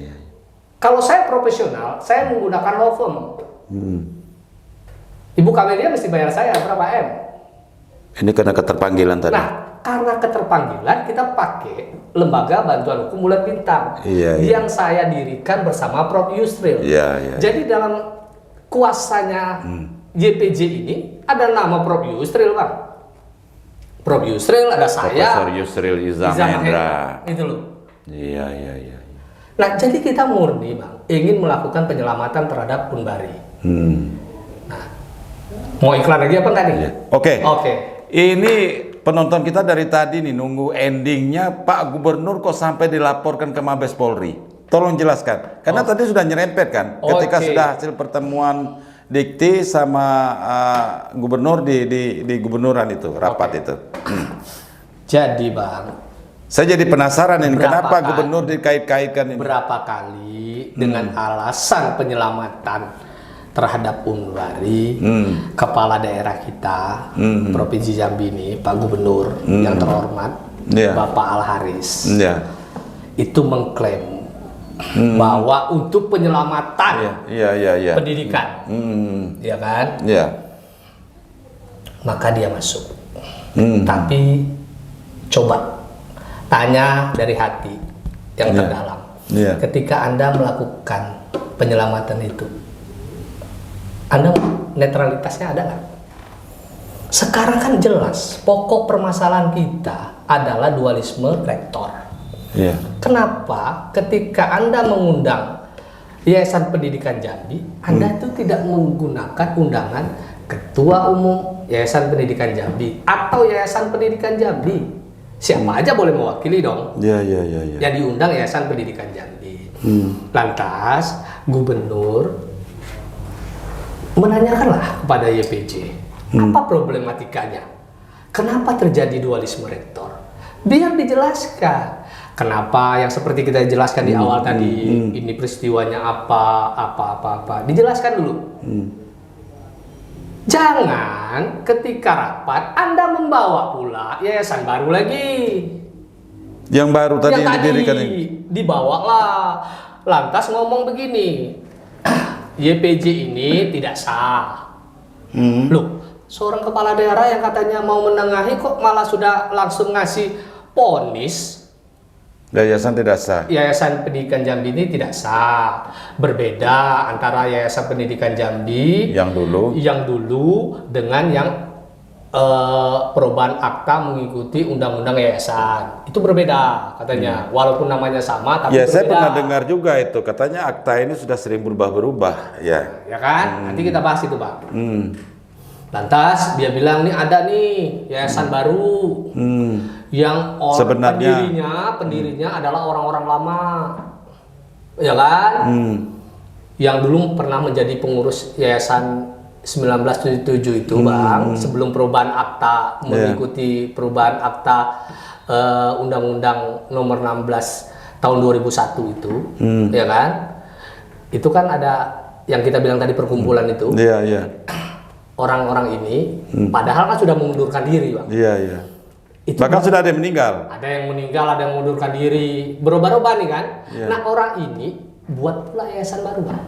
Kalau saya profesional, saya menggunakan law firm. Ibu Kamelia mesti bayar saya berapa M? Ini karena keterpanggilan tadi. Nah, karena keterpanggilan kita pakai Lembaga Bantuan Hukum Bulan Bintang yang saya dirikan bersama Prof. Yusril. Iya. Jadi dalam kuasanya YPJ ini ada nama Prof. Yusril, Bang. Prof. Yusril, ada saya. Profesor Yusril Iza Mahendra. Itu loh. Iya. Nah, jadi kita murni, Bang, ingin melakukan penyelamatan terhadap Umbari. Nah, mau iklan lagi apa enggak nih? Oke. Oke. Ini penonton kita dari tadi nih nunggu endingnya Pak Gubernur kok sampai dilaporkan ke Mabes Polri. Tolong jelaskan. Karena tadi sudah nyerempet kan. Ketika sudah hasil pertemuan Dikti sama Gubernur di gubernuran itu, rapat itu. Jadi, Bang, saya jadi penasaran ini kenapa Gubernur dikait-kaitkan ini. Berapa kali dengan alasan penyelamatan terhadap Umbari, kepala daerah kita, Provinsi Jambi ini, Pak Gubernur yang terhormat, Bapak Al-Haris, itu mengklaim bahwa untuk penyelamatan pendidikan, ya kan? Maka dia masuk. Tapi coba tanya dari hati yang terdalam. Ketika Anda melakukan penyelamatan itu, Anda netralitasnya ada nggak? Sekarang kan jelas pokok permasalahan kita adalah dualisme rektor. Kenapa ketika Anda mengundang Yayasan Pendidikan Jambi, Anda itu tidak menggunakan undangan Ketua Umum Yayasan Pendidikan Jambi atau Yayasan Pendidikan Jambi? Siapa aja boleh mewakili dong. Yang diundang Yayasan Pendidikan Jambi. Lantas Gubernur menanyakanlah kepada YPJ, apa problematikanya? Kenapa terjadi dualisme rektor? Biar dijelaskan. Kenapa yang seperti kita jelaskan di awal tadi, ini peristiwanya apa. Dijelaskan dulu. Jangan ketika rapat Anda membawa pula yayasan baru lagi. Yang baru tadi yang didirikan ini. Dibawalah. Lantas ngomong begini, YPJ ini tidak sah. Loh, seorang kepala daerah yang katanya mau menengahi kok malah sudah langsung ngasih vonis. Yayasan tidak sah. Yayasan Pendidikan Jambi ini tidak sah. Berbeda antara Yayasan Pendidikan Jambi yang dulu dengan yang perubahan akta mengikuti undang-undang yayasan. Itu berbeda katanya. Walaupun namanya sama tapi berbeda. Saya pernah dengar juga itu. Katanya akta ini sudah sering berubah-berubah. Ya kan? Nanti kita bahas itu, Pak. Lantas dia bilang nih ada nih yayasan baru yang pendirinya adalah orang-orang lama, ya kan? Yang dulu pernah menjadi pengurus yayasan 1977 itu, Bang, sebelum perubahan akta mengikuti perubahan akta Undang-Undang Nomor 16 Tahun 2001 itu, ya kan? Itu kan ada yang kita bilang tadi perkumpulan itu. Orang-orang ini padahal kan sudah mengundurkan diri, Bang. Itu bahkan sudah ada yang meninggal. Ada yang meninggal, ada yang mengundurkan diri. Berubah-ubah nih kan. Nah, orang ini buat pula yayasan baru, Bang.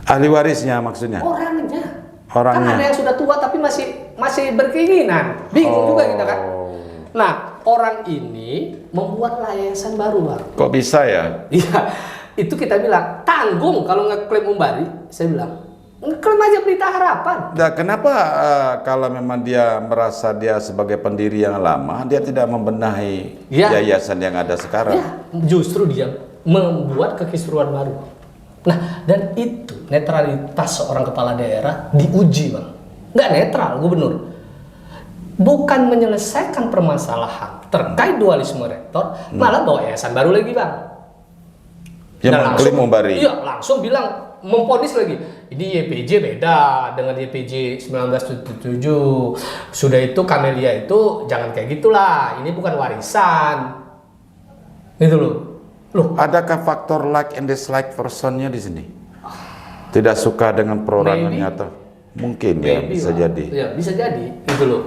Ahli warisnya maksudnya? Orangnya. Kan ada yang sudah tua tapi masih berkeinginan. Bingung juga kita kan. Nah, orang ini membuat yayasan baru, Bang. Kok bisa ya? Iya. Itu kita bilang tanggung kalau ngeklaim Umbari. Saya bilang klaim aja Pelita Harapan. Nah, kenapa kalau memang dia merasa dia sebagai pendiri yang lama, dia tidak membenahi yayasan yang ada sekarang? Justru dia membuat kekisruan baru. Nah, dan itu netralitas seorang kepala daerah diuji, Bang. Nggak netral, Gubernur. Bukan menyelesaikan permasalahan terkait dualisme rektor, malah bawa yayasan baru lagi, Bang. Yang mengklaim Umbari. Iya, langsung bilang memponis lagi. Ini YPJ beda dengan YPJ 1977. Sudah itu Camellia itu jangan kayak gitulah. Ini bukan warisan. Gitu loh. Loh, adakah faktor like and dislike personnya di sini? Tidak suka dengan perorangannya atau mungkin ya bisa jadi. Ya, bisa jadi gitu loh.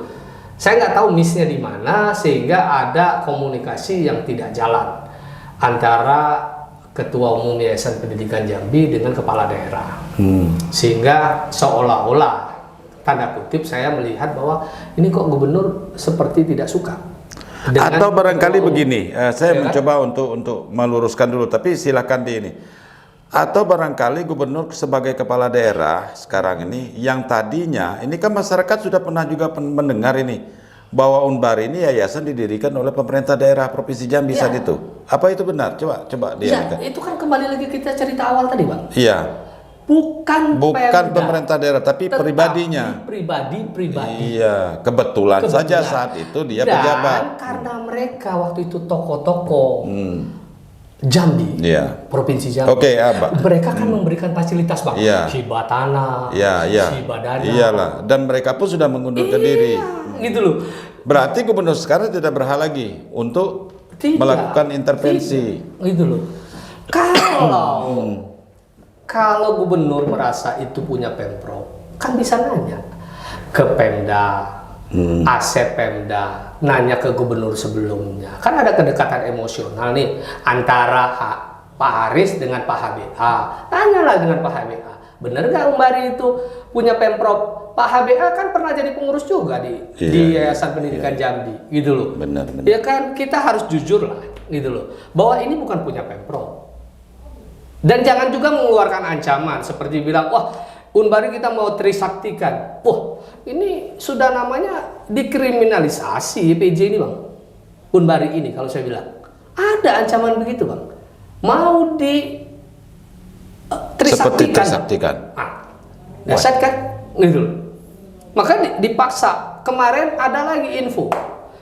Saya nggak tahu miss-nya di mana sehingga ada komunikasi yang tidak jalan antara Ketua Umum Yayasan Pendidikan Jambi dengan kepala daerah. Sehingga seolah-olah tanda kutip saya melihat bahwa ini kok gubernur seperti tidak suka. Atau barangkali begini, saya mencoba untuk meluruskan dulu, tapi silakan di ini. Atau barangkali gubernur sebagai kepala daerah sekarang ini, yang tadinya, ini kan masyarakat sudah pernah juga mendengar ini, bahwa Unbar ini yayasan didirikan oleh pemerintah daerah Provinsi Jambi saat itu. Apa itu benar? Coba dia. Ya, itu kan kembali lagi kita cerita awal tadi, Bang. Iya. Bukan pemerintah daerah, tapi pribadinya. Pribadi. Iya, kebetulan saja saat itu dia pejabat. Karena mereka waktu itu tokoh-tokoh Jambi, Provinsi Jambi. Oke, mereka kan memberikan fasilitas, Bang. Hibah tanah, hibah dana. Iyalah, dan mereka pun sudah mengundurkan diri. Gitu loh. Berarti gubernur sekarang tidak berhak lagi untuk melakukan intervensi. Gitu loh. Kalau gubernur merasa itu punya Pemprov, kan bisa nanya ke Pemda, aset Pemda, nanya ke gubernur sebelumnya. Kan ada kedekatan emosional nih antara Pak Haris dengan Pak HBA. Tanyalah dengan Pak HBA, bener nggak Umbari itu punya Pemprov? Pak HBA kan pernah jadi pengurus juga di Yayasan Pendidikan Jambi, gitu loh. Benar. Ya kan kita harus jujur lah, gitu loh, bahwa ini bukan punya Pemprov. Dan jangan juga mengeluarkan ancaman seperti bilang, wah Unbari kita mau trisaktikan. Wah ini sudah namanya dikriminalisasi PJ ini, Bang. Unbari ini kalau saya bilang ada ancaman begitu, Bang. Mau di trisaktikan. Dasar kan gitu. Maka dipaksa. Kemarin ada lagi info,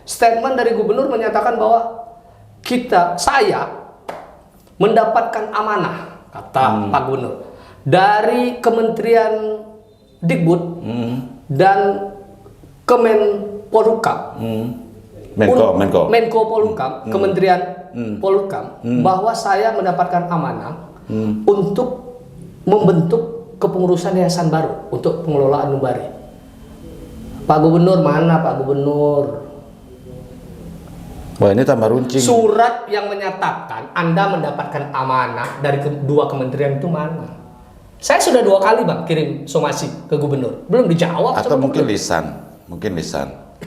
statement dari gubernur menyatakan bahwa saya mendapatkan amanah, kata Pak Gubernur, dari Kementerian Dikbud dan Kemenpolhukam, Menko Polhukam, Kementerian Polhukam, bahwa saya mendapatkan amanah untuk membentuk kepengurusan yayasan baru untuk pengelolaan Unbari. Pak Gubernur mana Pak Gubernur? Wah ini tambah runcing. Surat yang menyatakan Anda mendapatkan amanah dari kedua kementerian itu mana? Saya sudah 2 kali, Bang, kirim somasi ke gubernur, belum dijawab. Atau mungkin lisan,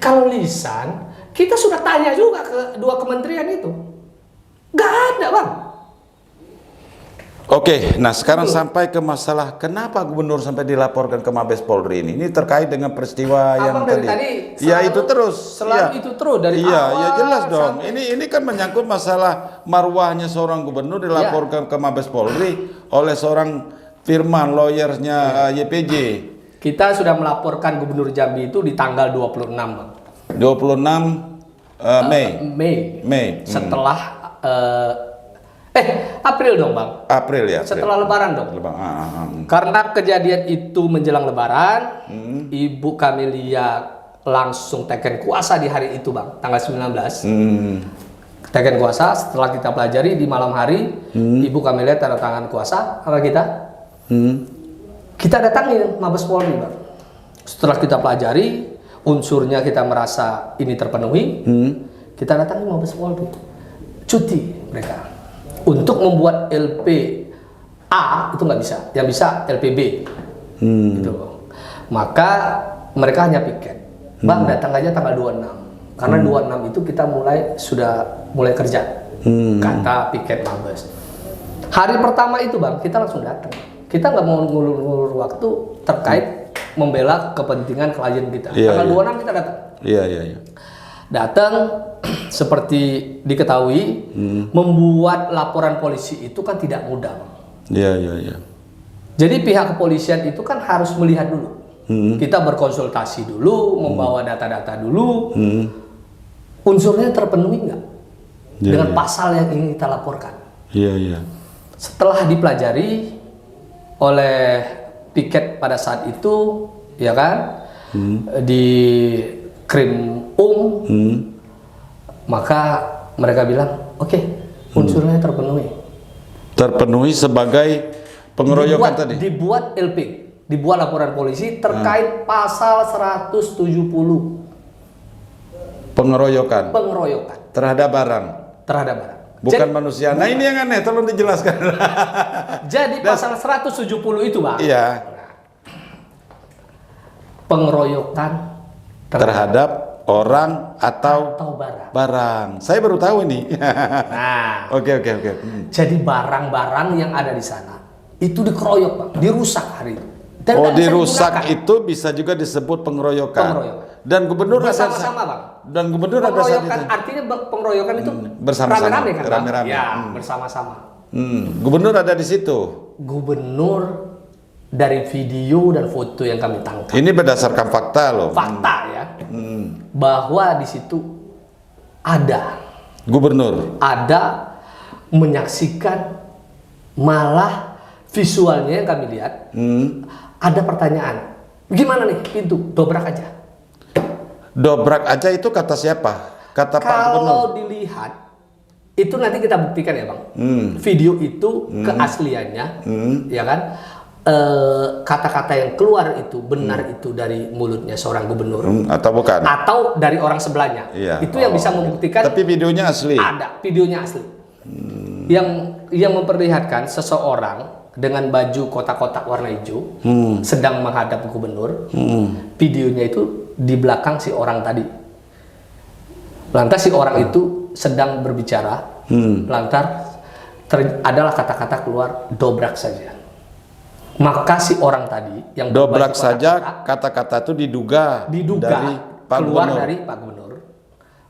Kalau lisan, kita sudah tanya juga ke 2 kementerian itu, nggak ada, Bang. Oke, nah sekarang sampai ke masalah kenapa gubernur sampai dilaporkan ke Mabes Polri ini. Ini terkait dengan peristiwa yang tadi. Ya itu terus. Itu terus dari awal. Ya jelas dong. Ini kan menyangkut masalah marwahnya seorang gubernur dilaporkan ke Mabes Polri oleh seorang Firman, lawyernya YPJ. Kita sudah melaporkan gubernur Jambi itu di tanggal 26, Bang. 26 Mei. Setelah April dong, Bang. April ya. Setelah Lebaran dong. Karena kejadian itu menjelang Lebaran, Ibu Camellia langsung teken kuasa di hari itu, Bang, tanggal 19. Teken kuasa, setelah kita pelajari di malam hari, Ibu Camellia tanda tangan kuasa sama kita. Kita datangin Mabes Polri, Bang. Setelah kita pelajari, unsurnya kita merasa ini terpenuhi, kita datangin Mabes Polri. Cuti mereka. Untuk membuat LPA itu nggak bisa, yang bisa LPB, gitu. Maka mereka hanya piket, Bang datang aja tanggal 26, karena 26 itu kita sudah mulai kerja, kata piket Mabes. Hari pertama itu, Bang, kita langsung datang, kita nggak mau ngulur-ngulur waktu terkait membela kepentingan klien kita. Tanggal 26 kita datang. Datang. Seperti diketahui, membuat laporan polisi itu kan tidak mudah. Jadi pihak kepolisian itu kan harus melihat dulu. Kita berkonsultasi dulu, membawa data-data dulu. Unsurnya terpenuhi nggak? Dengan pasal yang ingin kita laporkan. Setelah dipelajari, oleh piket pada saat itu, ya kan, di Krim maka mereka bilang, oke, unsurnya terpenuhi sebagai pengeroyokan tadi. Dibuat LP, dibuat laporan polisi terkait pasal 170 pengeroyokan terhadap barang. Bukan manusia. Nah, ini yang aneh, tolong dijelaskan. Jadi pasal 170 itu, Bang. Iya. Pengeroyokan terhadap orang atau barang. Saya baru tahu ini. Nah, oke. Jadi barang-barang yang ada di sana itu dikeroyok, Bang, dirusak hari itu. Dirusak itu bisa juga disebut pengeroyokan. Dan gubernur bersama-sama, Bang. Dan gubernur ada saat itu. Artinya pengeroyokan itu bersama-sama, rame-rame kan, Bang? rame-rame. Ya, bersama-sama. Gubernur ada di situ. Gubernur dari video dan foto yang kami tangkap. Ini berdasarkan fakta loh. Fakta ya. Bahwa di situ ada gubernur. Ada menyaksikan, malah visualnya yang kami lihat. Ada pertanyaan. Gimana nih pintu? Dobrak aja. Dobrak aja itu kata siapa? Kata Pak Gubernur. Kalau dilihat itu nanti kita buktikan ya, Bang. Video itu keasliannya, ya kan? Kata-kata yang keluar itu benar itu dari mulutnya seorang gubernur atau bukan? Atau dari orang sebelahnya. Iya. Itu yang bisa membuktikan. Tapi videonya asli. Ada, videonya asli. Yang memperlihatkan seseorang dengan baju kotak-kotak warna hijau sedang menghadap gubernur. Videonya itu di belakang si orang tadi. Lantas si orang itu sedang berbicara. Lantas adalah kata-kata keluar, dobrak saja. Maka si orang tadi yang dobrak saja, kata-kata itu diduga dari Pak keluar Gubernur. Dari Pak Gubernur.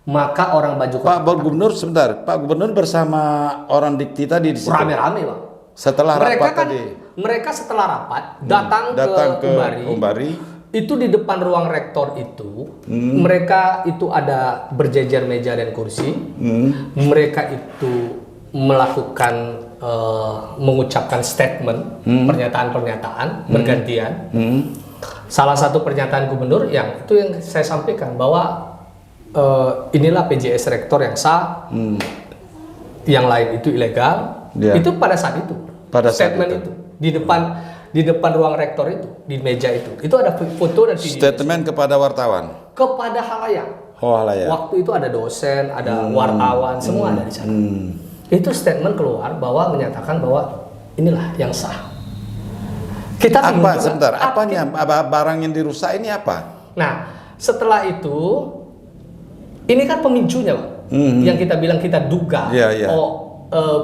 Maka orang baju kotak-kotak. Pak Gubernur sebentar, Pak Gubernur bersama orang dikti tadi di situ. Rame-rame, Bang. Setelah rapat tadi. Mereka setelah rapat datang ke Umbari. Itu di depan ruang rektor itu, mereka itu ada berjejer meja dan kursi. Mereka itu melakukan mengucapkan statement, pernyataan-pernyataan bergantian. Salah satu pernyataan gubernur yang saya sampaikan bahwa inilah PJS rektor yang sah, yang lain itu ilegal. Itu pada saat itu. Statement itu di depan ruang rektor itu, di meja itu ada foto dan video. Statement kepada wartawan, kepada halayak. Waktu itu ada dosen, ada wartawan, semua ada di sana. Itu statement keluar bahwa menyatakan bahwa inilah yang sah. Kita apa sebentar, apanya barang yang dirusak ini apa? Nah, setelah itu ini kan pemicunya, Bang. Yang kita bilang kita duga.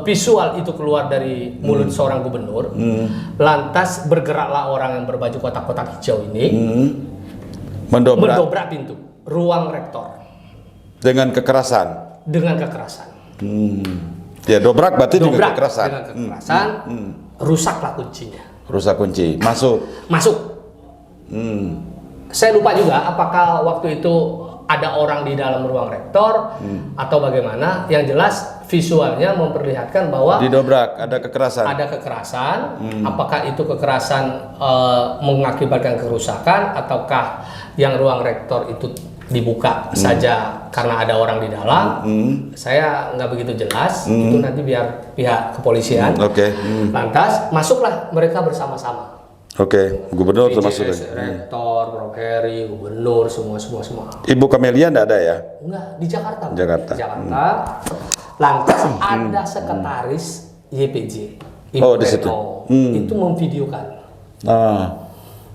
Visual itu keluar dari mulut seorang gubernur. Lantas bergeraklah orang yang berbaju kotak-kotak hijau ini mendobrak pintu ruang rektor dengan kekerasan. Ya, dobrak berarti dengan kekerasan. Rusaklah kuncinya. Rusak kunci. Masuk. Saya lupa juga apakah waktu itu ada orang di dalam ruang rektor atau bagaimana. Yang jelas visualnya memperlihatkan bahwa didobrak, ada kekerasan. Apakah itu kekerasan mengakibatkan kerusakan ataukah yang ruang rektor itu dibuka saja karena ada orang di dalam. Saya nggak begitu jelas. Itu nanti biar pihak kepolisian. Lantas masuklah mereka bersama-sama. Gubernur termasuk rektor, Prof. Heri, gubernur, semua. Ibu Kamelia enggak ada ya? Enggak, di Jakarta. Jakarta. Lantas ada sekretaris YPJ. Ibu di situ. Itu memvideokan.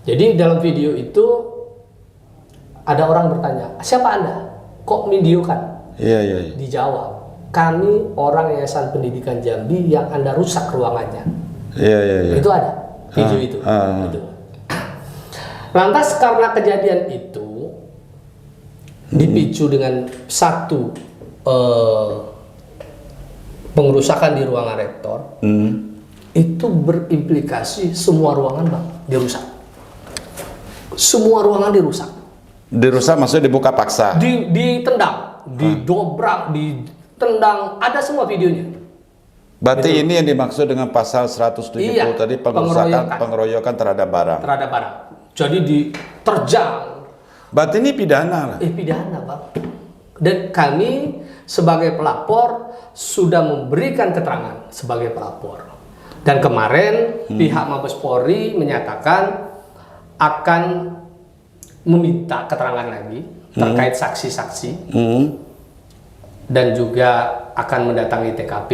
Jadi dalam video itu ada orang bertanya, siapa Anda? Kok videokan? Iya. Dijawab, kami orang Yayasan Pendidikan Jambi yang Anda rusak ruangannya. Iya. Itu ada. Video itu. Lantas karena kejadian itu dipicu dengan satu pengerusakan di ruangan rektor, itu berimplikasi semua ruangan, Bang, dirusak. Semua ruangan dirusak. Dirusak maksudnya dibuka paksa. Ditendang, didobrak, ditendang, ada semua videonya. Berarti ini yang dimaksud dengan pasal 170 Iya, tadi, pengeroyokan terhadap barang. Terhadap barang. Jadi diterjang. Berarti ini pidana lah. Pidana, Bang. Dan kami sebagai pelapor sudah memberikan keterangan sebagai pelapor. Dan kemarin pihak Mabes Polri menyatakan akan meminta keterangan lagi terkait saksi-saksi dan juga akan mendatangi TKP.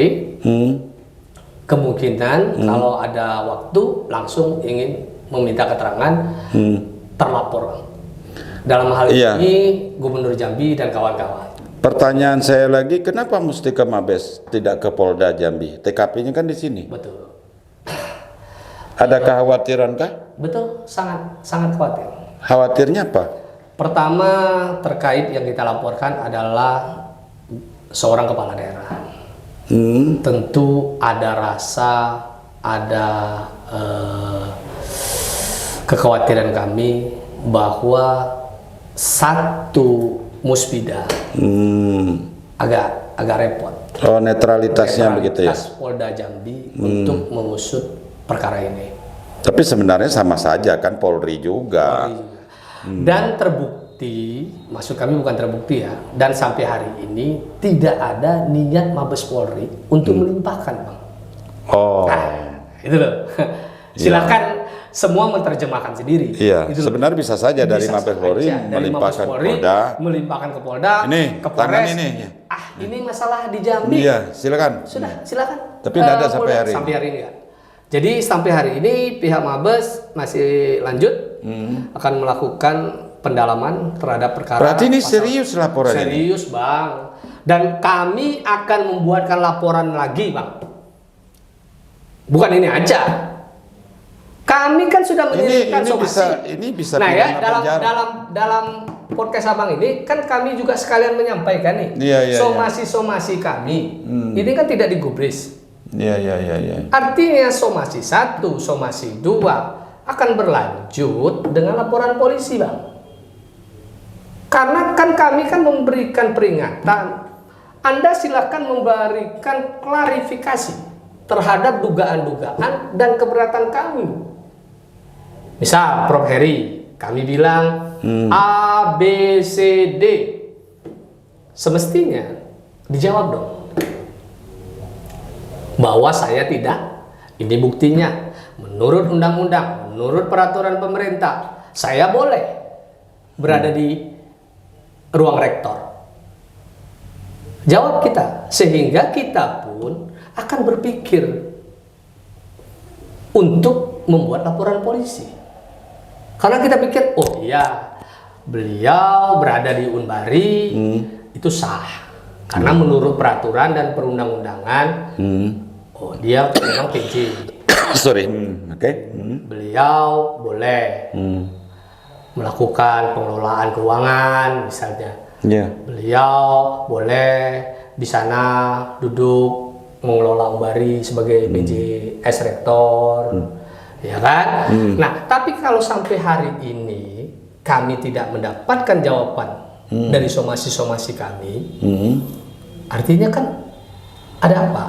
Kemungkinan kalau ada waktu langsung ingin meminta keterangan terlapor. Dalam hal ini Gubernur Jambi dan kawan-kawan. Pertanyaan saya lagi, kenapa mesti ke Mabes, tidak ke Polda Jambi? TKP-nya kan di sini. Betul. Ada kekhawatiran kah? Betul, sangat khawatir. Khawatirnya apa? Pertama, terkait yang kita laporkan adalah seorang kepala daerah. Tentu ada rasa, ada kekhawatiran kami bahwa satu musbida agak repot. Oh, netralitasnya begitu ya? Polda Jambi untuk mengusut perkara ini. Tapi sebenarnya sama saja kan, Polri juga. Dan terbukti, maksud kami bukan terbukti ya, dan sampai hari ini tidak ada niat Mabes Polri untuk melimpahkan, Bang. Oh. Nah, itu loh. Silakan semua menerjemahkan sendiri. Iya, gitu sebenarnya bisa saja dari Mabes Polri melimpahkan ke Polda. Melimpahkan ke Polda, ini, ke Polres. ini. Ini masalah di Jambi. Iya, silakan. Sudah, silakan. Tapi tidak ada sampai hari ini. Sampai hari ini ya. Jadi sampai hari ini pihak Mabes masih lanjut akan melakukan pendalaman terhadap perkara. Berarti ini serius laporan ini? Serius, Bang. Dan kami akan membuatkan laporan lagi, Bang. Bukan ini aja. Kami kan sudah mengirimkan somasi. Ini bisa nah ya, penjara. dalam podcast Abang ini kan kami juga sekalian menyampaikan nih somasi kami. Ini kan tidak digubris. Iya. Artinya somasi 1, somasi 2 akan berlanjut dengan laporan polisi, Bang. Karena kan kami kan memberikan peringatan. Anda silakan memberikan klarifikasi terhadap dugaan-dugaan dan keberatan kami. Misal Prof. Heri, kami bilang A, B, C, D. Semestinya dijawab dong. Bahwa saya tidak, ini buktinya. Menurut undang-undang, menurut peraturan pemerintah, saya boleh berada di ruang rektor. Jawab kita, sehingga kita pun akan berpikir untuk membuat laporan polisi. Karena kita pikir, oh iya, beliau berada di Unbari, itu sah. Karena menurut peraturan dan perundang-undangan, oh dia memang PJ. Sorry, Beliau boleh melakukan pengelolaan keuangan misalnya. Beliau boleh di sana duduk mengelola Unbari sebagai PJS rektor, ya kan? Nah, tapi kalau sampai hari ini kami tidak mendapatkan jawaban dari somasi-somasi kami, artinya kan ada apa?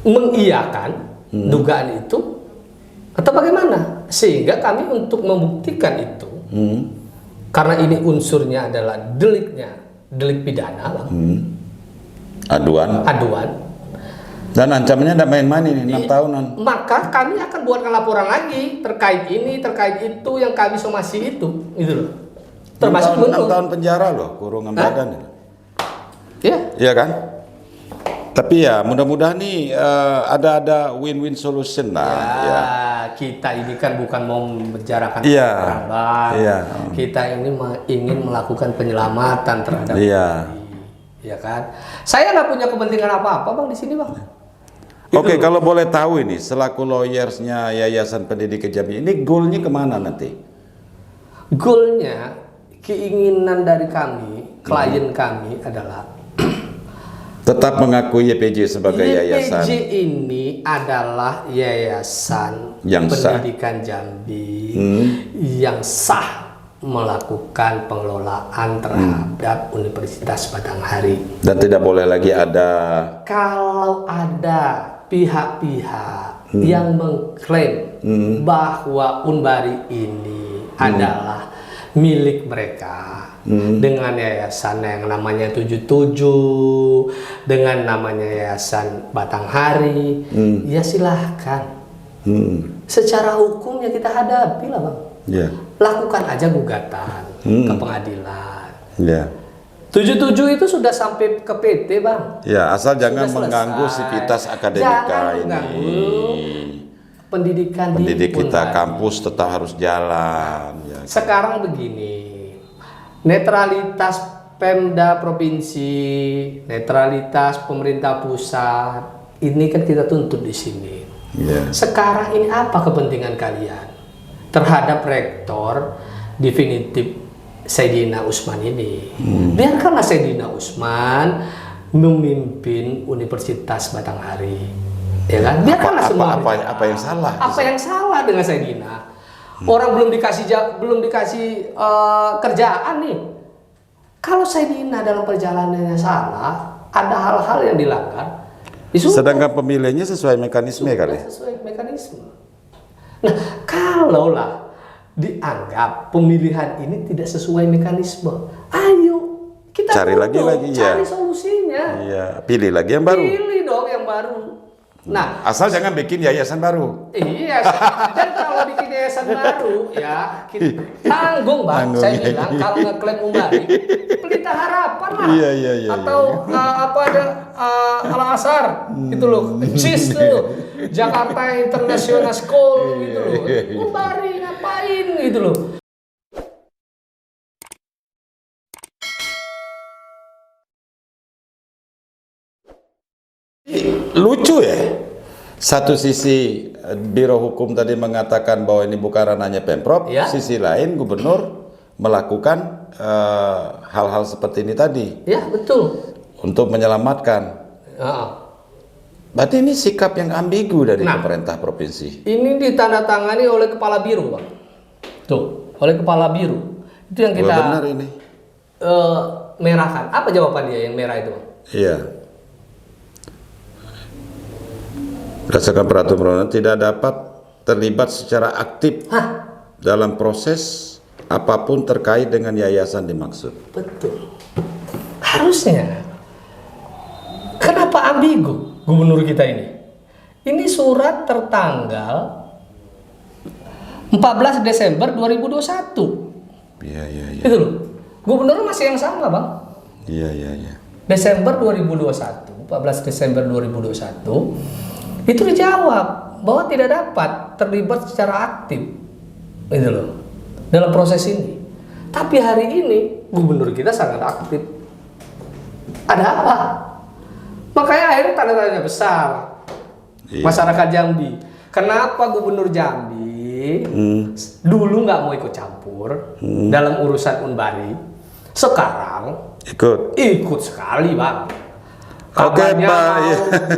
Mengiyakan dugaan itu atau bagaimana? Sehingga kami untuk membuktikan itu, karena ini unsurnya adalah delik pidana, Bang. Aduan. Dan ancamannya ada main-main ini, 6 tahunan. Maka kami akan buatkan laporan lagi terkait ini, terkait itu yang kami somasi itu loh. Termasuk 6 tahun penjara loh, kurungan badan. Iya kan? Tapi ya mudah-mudahan nih ada win-win solution lah. Ya. Kita ini kan bukan mau membicarakan orang, Bang. Kita ini ingin melakukan penyelamatan terhadap ya kan? Saya nggak punya kepentingan apa-apa, Bang, di sini, Bang. Oke, kalau boleh tahu ini, selaku lawyersnya Yayasan Pendidikan Jambi, ini goalnya kemana nanti? Goalnya, keinginan dari kami, klien kami adalah tetap mengakui YPJ sebagai yayasan. YPJ ini adalah Yayasan Pendidikan Jambi yang sah melakukan pengelolaan terhadap Universitas Batanghari. Dan tidak boleh lagi ada. Kalau ada pihak-pihak yang mengklaim bahwa Unbari ini adalah milik mereka dengan yayasan yang namanya 77, dengan namanya yayasan Batanghari, ya silahkan. Secara hukum ya kita hadapi lah Bang. Yeah. Lakukan aja gugatan ke pengadilan. Yeah. 77 itu sudah sampai ke PT Bang. Ya, asal jangan Sudah mengganggu selesai. sivitas akademika Jangan ini. mengganggu pendidikan Pendidik di kita Unbari. kampus tetap harus jalan. Ya. Sekarang begini, netralitas Pemda provinsi, netralitas pemerintah pusat, ini kan kita tuntut di sini. Ya. Sekarang ini apa kepentingan kalian terhadap rektor definitif Saidina Usman ini? Biarkanlah Saidina Usman memimpin Universitas Batanghari, ya kan? Biarkanlah semua. Apa yang salah? Apa yang salah dengan Saidina? Orang belum dikasih kerjaan nih. Kalau Saidina dalam perjalanannya salah, ada hal-hal yang dilanggar. Sedangkan pemilihnya sesuai mekanisme kali. Sesuai mekanisme. Nah, kalaulah dianggap pemilihan ini tidak sesuai mekanisme, ayo kita Cari lagi cari ya. solusinya. Iya, pilih lagi yang baru. Pilih dong yang baru. Nah, Asal jangan bikin yayasan baru. iya, dan kalau bikin yayasan baru, ya kita tanggung Bang. Tanggung, Saya iya. bilang kalau ngeklaim Unbari, Pelita Harapan lah. Iya. Atau apa ada Al Azhar, itu loh, CIS tuh, Jakarta International School, gitu loh. Unbari ngapain, gitu loh. Lucu ya. Satu sisi Biro Hukum tadi mengatakan bahwa ini bukan ranahnya Pemprov, Ya. sisi lain gubernur melakukan hal-hal seperti ini tadi Ya betul. untuk menyelamatkan. Berarti ini sikap yang ambigu dari pemerintah provinsi. Ini ditandatangani oleh Kepala Biro, Bang. Tuh, oleh Kepala Biro. Itu yang kita Benar ini. merahkan. Apa jawaban dia yang merah itu, Bang? Iya. Berdasarkan peraturan perundang tidak dapat terlibat secara aktif dalam proses apapun terkait dengan yayasan dimaksud. Betul. Harusnya. Kenapa ambigu gubernur kita ini? Ini surat tertanggal 14 Desember 2021. Iya. Itu loh. Gubernur masih yang sama, Bang. Iya. Desember 2021, 14 Desember 2021, itu dijawab bahwa tidak dapat terlibat secara aktif, gitu loh, dalam proses ini. Tapi hari ini gubernur kita sangat aktif. Ada apa? Makanya akhirnya tanda tanya besar. Iya. Masyarakat Jambi, kenapa gubernur Jambi dulu nggak mau ikut campur dalam urusan Unbari, sekarang ikut sekali, Bang. Kabarnya Pak. mau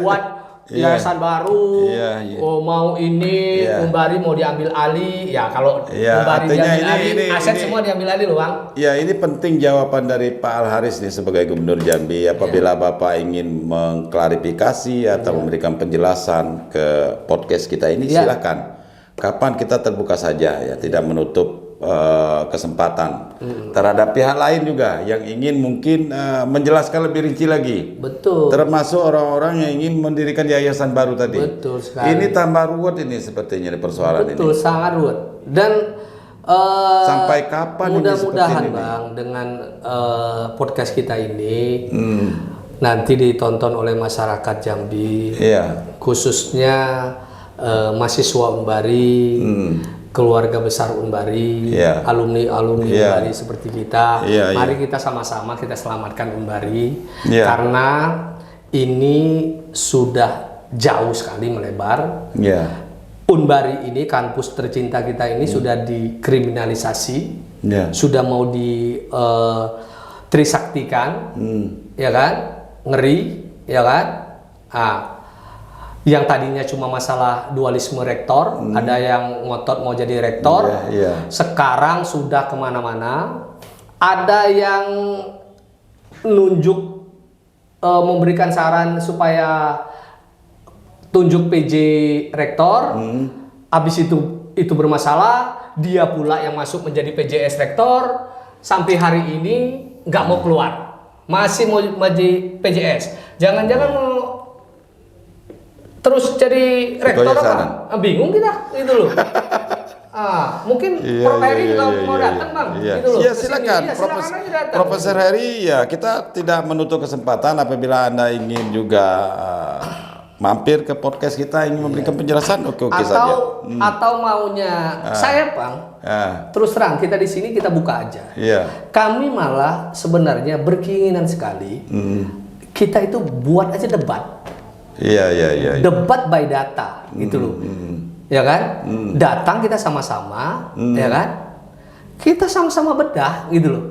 buat yayasan baru, Iya. oh mau ini Unbari mau diambil alih, ya kalau Iya, Unbari artinya diambil alih, ini aset semua diambil alih loh, Bang. Ya, ini penting jawaban dari Pak Al Haris nih sebagai Gubernur Jambi. Apabila Bapak ingin mengklarifikasi atau memberikan penjelasan ke podcast kita ini, silakan. Kapan kita terbuka saja, ya, tidak menutup kesempatan terhadap pihak lain juga yang ingin mungkin menjelaskan lebih rinci lagi. Betul. Termasuk orang-orang yang ingin mendirikan yayasan baru tadi. Betul sekali. Ini tambah ruwet ini sepertinya di persoalan Betul, ini. sangat ruwet. Dan Sampai kapan ini seperti mudah-mudahan ini? Bang, dengan podcast kita ini nanti ditonton oleh masyarakat Jambi, khususnya mahasiswa Unbari, keluarga besar Unbari, alumni-alumni Unbari seperti kita. Mari kita sama-sama kita selamatkan Unbari, karena ini sudah jauh sekali melebar. Unbari ini, kampus tercinta kita ini sudah dikriminalisasi, sudah mau ditrisaktikan, ya kan, ngeri, ya kan. Yang tadinya cuma masalah dualisme rektor, ada yang ngotot mau jadi rektor, sekarang sudah kemana-mana. Ada yang nunjuk, memberikan saran supaya tunjuk PJ rektor, habis itu bermasalah, dia pula yang masuk menjadi PJS rektor, sampai hari ini nggak mau keluar, masih mau jadi PJS. Jangan-jangan mau terus jadi rektor apa? Bingung kita, gitu loh. Mungkin Prof Heri juga mau datang, Bang. Gitu loh. Iya, silakan. Profesor Heri, ya kita tidak menutup kesempatan apabila Anda ingin juga mampir ke podcast kita, ingin memberikan penjelasan, oke saja. Atau maunya saya, Bang. Terus terang kita di sini kita buka aja. Kami malah sebenarnya berkeinginan sekali kita itu buat aja debat. Iya. Debat by data, gitu loh. Ya kan? Datang kita sama-sama, ya kan? Kita sama-sama bedah, gitu loh.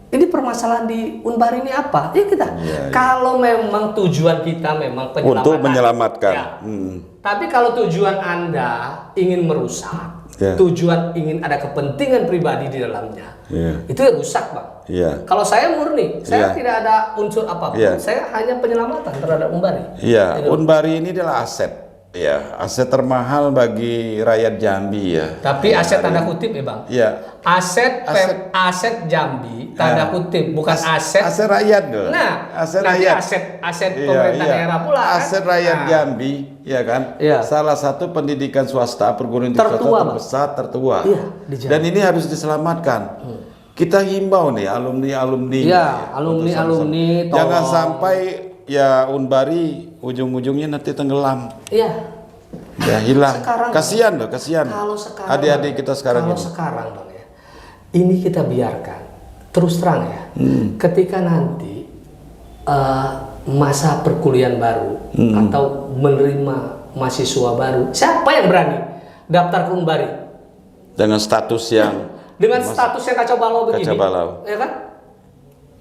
Ini permasalahan di Unbar ini apa? Ya kita. Kalau memang tujuan kita memang penyelamatan. Untuk menyelamatkan. Ya. Tapi kalau tujuan Anda ingin merusak, tujuan ingin ada kepentingan pribadi di dalamnya, itu ya rusak, Bang. Kalau saya murni, saya tidak ada unsur apapun. Saya hanya penyelamatan terhadap Unbari. Unbari ini adalah aset. Aset termahal bagi rakyat Jambi ya. Tapi aset tanda kutip ya, Bang. Aset Jambi tanda kutip, bukan aset rakyat dong. Nah, aset nanti rakyat. aset pemerintah daerah pula kan. Aset rakyat Jambi, ya kan? Salah satu pendidikan swasta, perguruan tinggi swasta terbesar, tertua. Dan ini harus diselamatkan. Kita himbau nih alumni-alumni. Alumni-alumni. Jangan sampai ya Unbari ujung-ujungnya nanti tenggelam. Hilang. Kasihan loh, kasihan. Adik-adik kita sekarang ini. Sekarang, Bang ya. Ini kita biarkan. Terus terang ya. Ketika nanti masa perkuliahan baru atau menerima mahasiswa baru, siapa yang berani daftar ke Unbari? Dengan status yang status yang kacau balau begini. Ya kan?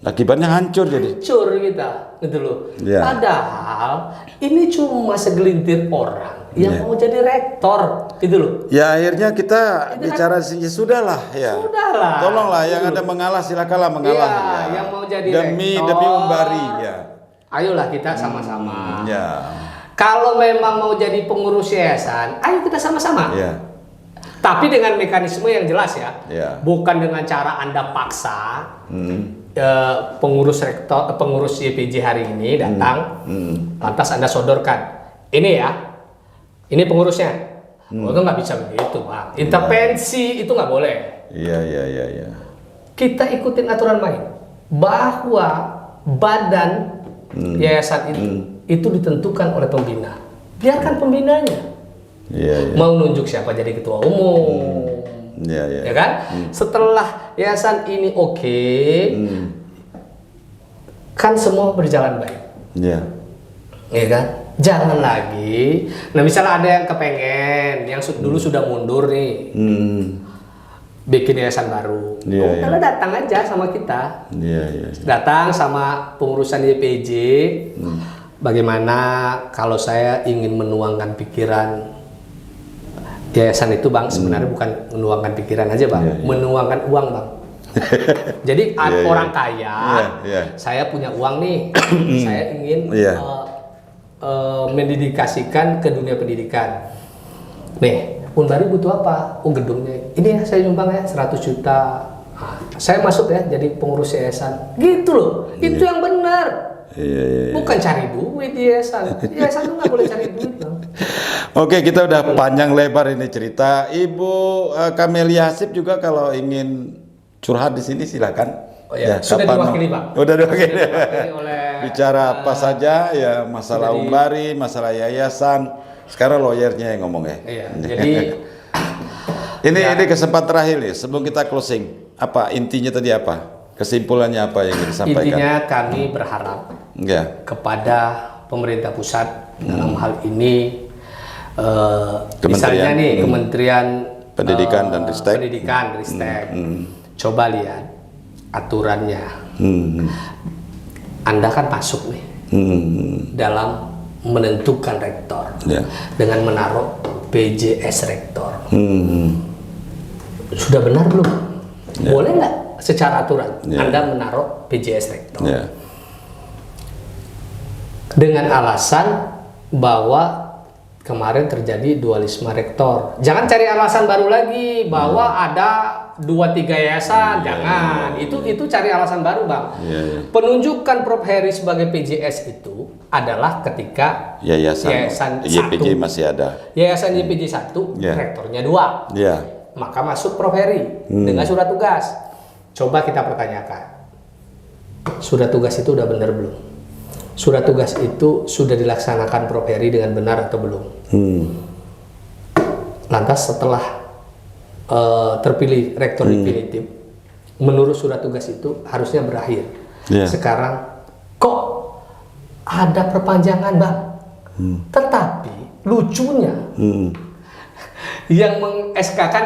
Akibatnya hancur Hancur kita, gitu loh. Padahal ini cuma segelintir orang yang mau jadi rektor, gitu loh. Ya akhirnya kita bicara sih sudahlah ya. Sudahlah. Tolonglah yang ada mengalah silakanlah mengalah. Yang mau jadi demi Unbari ya. Ayolah kita sama-sama. Kalau memang mau jadi pengurus yayasan, ayo kita sama-sama. Tapi dengan mekanisme yang jelas ya. Bukan dengan cara Anda paksa. Pengurus rektor, pengurus YPJ hari ini datang, lantas Anda sodorkan, ini ini pengurusnya, itu nggak bisa begitu, Bang. Intervensi itu nggak boleh. Kita ikutin aturan main, bahwa badan yayasan itu ditentukan oleh pembina, biarkan pembinanya mau nunjuk siapa jadi ketua umum. Ya kan? Setelah yayasan ini kan semua berjalan baik. Ya kan? Jangan lagi. Nah, misalnya ada yang kepengen, yang dulu sudah mundur nih, bikin yayasan baru. Karena datang aja sama kita. Datang sama pengurusan YPJ. Bagaimana kalau saya ingin menuangkan pikiran yayasan itu, Bang, sebenarnya bukan menuangkan pikiran aja, Bang, menuangkan uang, Bang. Jadi orang kaya, saya punya uang nih, saya ingin mendedikasikan ke dunia pendidikan. Nih, Unbari butuh apa? Gedungnya. Ini ya saya nyumbang ya 100 juta. Saya masuk ya jadi pengurus yayasan. Gitu loh. Itu yang benar. Bukan cari duit di yayasan. Yayasan itu nggak boleh cari duit, Bang. Oke, kita udah panjang lebar ini cerita. Ibu Kamelia Hasip juga kalau ingin curhat di sini silakan. Sudah diwakili, Bang. Udah diwakili bicara apa saja ya, masalah Unbari, masalah yayasan. Sekarang lawyernya yang ngomong ya. Jadi ini kesempatan terakhir nih sebelum kita closing. Apa intinya tadi apa? Kesimpulannya apa yang disampaikan? Intinya kami berharap kepada pemerintah pusat dalam hal ini, misalnya nih Kementerian Pendidikan dan Ristek. Coba lihat aturannya. Anda kan masuk nih dalam menentukan rektor dengan menaruh PJS rektor. Sudah benar belum? Boleh nggak secara aturan Anda menaruh PJS rektor dengan alasan bahwa kemarin terjadi dualisme rektor. Jangan cari alasan baru lagi bahwa ada 2-3 yayasan, jangan. Itu cari alasan baru, Bang. Penunjukan Prof Heri sebagai PJS itu adalah ketika yayasan YPJ 1 masih ada. Yayasan YPJ 1, rektornya 2. Maka masuk Prof Heri dengan surat tugas. Coba kita pertanyakan. Surat tugas itu udah benar belum? Surat tugas itu sudah dilaksanakan Prof Heri dengan benar atau belum? Lantas setelah terpilih rektor definitif, menurut surat tugas itu harusnya berakhir. Sekarang kok ada perpanjangan, Bang? Tetapi lucunya yang meng-SK-kan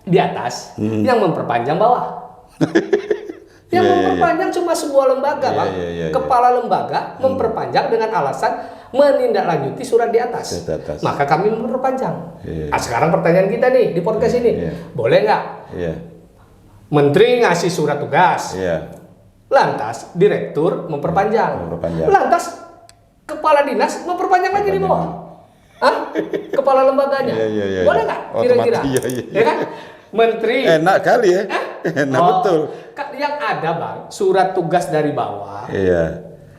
di atas, yang memperpanjang bawah. Yang memperpanjang cuma sebuah lembaga, Bang. Kepala lembaga memperpanjang dengan alasan menindaklanjuti surat di atas. Maka kami memperpanjang. Nah, sekarang pertanyaan kita nih di podcast ini, boleh nggak Menteri ngasih surat tugas, lantas Direktur memperpanjang, lantas Kepala Dinas memperpanjang lagi di bawah? Kepala lembaganya, boleh nggak kira-kira? Ya kan? Menteri enak kali ya. Enak betul. Yang ada, Bang, surat tugas dari bawah,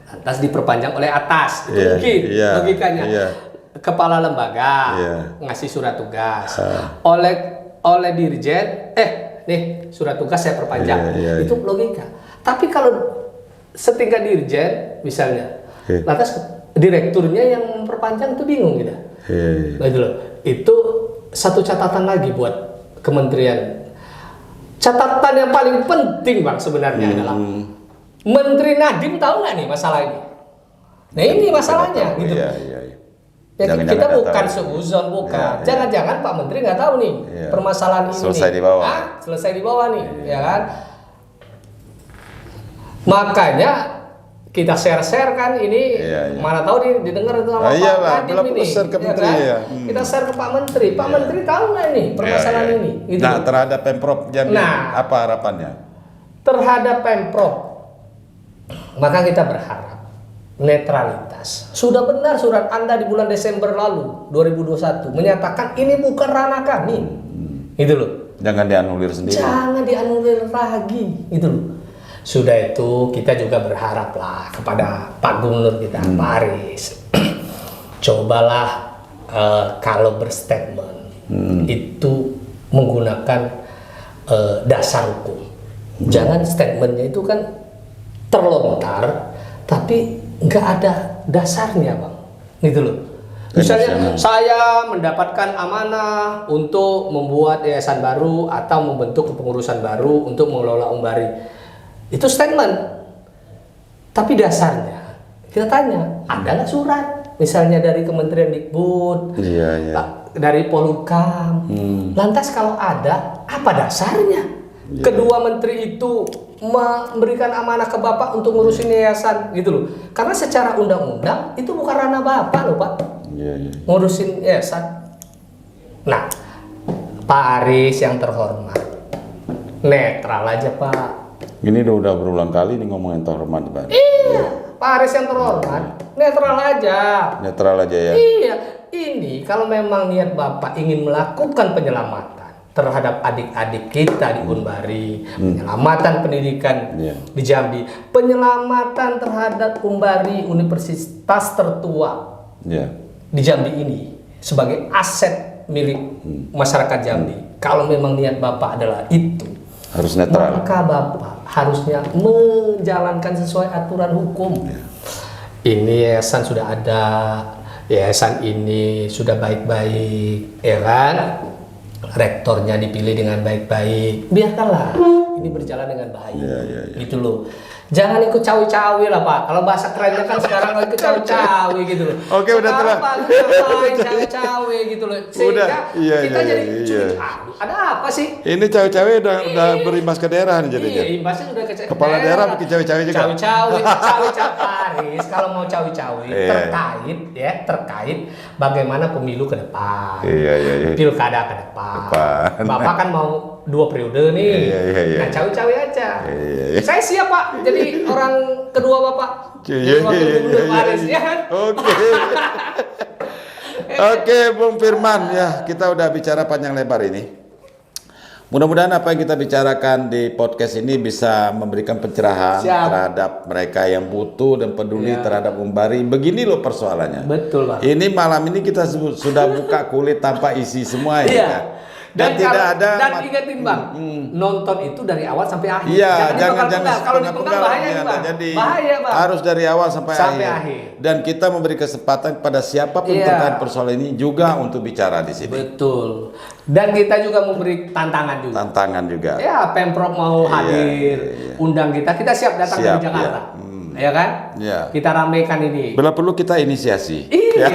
lantas diperpanjang oleh atas. Itu mungkin logikanya. Kepala lembaga ngasih surat tugas, oleh dirjen, nih surat tugas saya perpanjang. Itu logika. Tapi kalau setingkat dirjen misalnya, lantas direkturnya yang memperpanjang, itu bingung gitu. Itu satu catatan lagi buat kementerian. Catatan yang paling penting, Bang, sebenarnya adalah Menteri Nadiem tahu nggak nih masalah ini? Nah, ini masalahnya gitu. Ya, kita bukan seuzon, bukan. Jangan-jangan Pak Menteri nggak tahu nih permasalahan ini. Selesai di bawah. Selesai di bawah nih, ya kan? Makanya kita share kan ini, mana tahu didengar itu sama Pak Nadiem ini. Share ke Menteri, Kita share ke Pak Menteri. Pak Menteri tahu nggak nih permasalahan ini? Gitu. Nah, terhadap Pemprov Jambi apa harapannya? Terhadap Pemprov, maka kita berharap netralitas. Sudah benar surat Anda di bulan Desember lalu 2021 menyatakan ini bukan ranah kami. Gitu loh. Jangan dianulir sendiri. Jangan dianulir lagi, gitu loh. Sudah itu kita juga berharap lah kepada Pak Gubernur kita, Pak Aris. Cobalah kalau berstatement itu menggunakan dasar hukum. Jangan statementnya itu kan terlontar, tapi nggak ada dasarnya, Bang. Gitu loh. Misalnya saya mendapatkan amanah untuk membuat yayasan baru atau membentuk kepengurusan baru untuk mengelola Umbari. Itu statement. Tapi dasarnya kita tanya, ada nggak surat? Misalnya dari Kementerian Dikbud, dari Polhukam. Lantas kalau ada, apa dasarnya? Kedua menteri itu memberikan amanah ke Bapak untuk ngurusin yayasan, gitu loh. Karena secara undang-undang itu bukan ranah Bapak loh, Pak. Ngurusin yayasan. Nah, Pak Aris yang terhormat, netral aja, Pak. Ini udah berulang kali nih ngomongin terhormat, Pak. Iya, Pak Aris yang terhormat, netral aja. Netral aja ya. Iya, ini kalau memang niat Bapak ingin melakukan penyelamatan terhadap adik-adik kita di Umbari, penyelamatan pendidikan di Jambi, penyelamatan terhadap Umbari, universitas tertua di Jambi ini sebagai aset milik masyarakat Jambi. Kalau memang niat Bapak adalah itu, harus netral. Maka Bapak harusnya menjalankan sesuai aturan hukum. Ini yayasan sudah ada, yayasan ini sudah baik-baik, ya kan? Rektornya dipilih dengan baik-baik, biarkanlah ini berjalan dengan baik. Gitu loh. Jangan ikut cawe-cawe lah, Pak. Kalau bahasa kerennya kan sekarang ikut cawe-cawe gitu loh. Oke, udah telah. Cawe-cawe gitu loh. Sehingga kita jadi curiga. Ada apa sih? Ini cawe-cawe udah berimbas ke daerah nih jadinya. Iya, imbasnya udah ke kepala daerah bikin cawe-cawe juga. Cawe-cawe Paris. Kalau mau cawe-cawe terkait bagaimana pemilu ke depan. Pilkada ke depan. Bapak kan mau 2 periode nih. Nah, cawe-cawe aja. Saya siap, Pak. Jadi orang kedua Bapak. Jadi wakil gubernur Paris, ya kan? Oke. Oke, Bung Firman, ya kita udah bicara panjang lebar ini. Mudah-mudahan apa yang kita bicarakan di podcast ini bisa memberikan pencerahan terhadap mereka yang butuh dan peduli terhadap Umbari. Begini loh persoalannya. Betul, Bang. Ini malam ini kita sudah buka kulit tanpa isi semua ya. Kan? Dan tidak ada. Dan ingetin Bang, nonton itu dari awal sampai akhir. Iya, jangan kalau dipenggal bahaya Bang. Jadi bahaya Bang. Harus dari awal sampai akhir. Dan kita memberi kesempatan kepada siapapun terkait persoalan ini juga untuk bicara di sini. Betul. Dan kita juga memberi tantangan juga. Tantangan juga. Ya, Pemprov mau hadir, undang kita siap datang dari Jakarta. Ya kan? Ya. Kita ramaikan ini. Bila perlu kita inisiasi. Iya,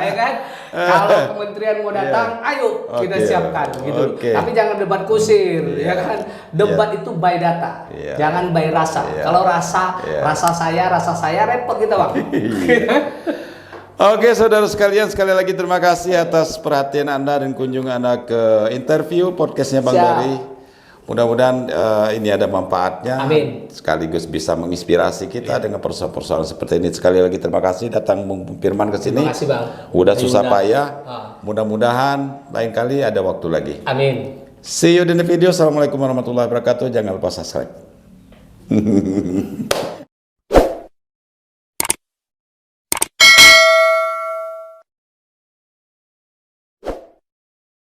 ya kan? Kalau kementerian mau datang, ayo kita siapkan gitu. Tapi jangan debat kusir, ya kan? Debat itu by data, jangan by rasa. Kalau rasa saya repot kita Bang. Oke, saudara sekalian, sekali lagi terima kasih atas perhatian Anda dan kunjungan Anda ke interview podcastnya Bang Dari. Mudah-mudahan ini ada manfaatnya. Amin. Sekaligus bisa menginspirasi kita dengan persoalan-persoalan seperti ini. Sekali lagi terima kasih datang Bung Firman ke sini. Terima kasih Bang. Udah susah payah. Mudah-mudahan lain kali ada waktu lagi. Amin. See you di video. Assalamualaikum warahmatullahi wabarakatuh. Jangan lupa subscribe.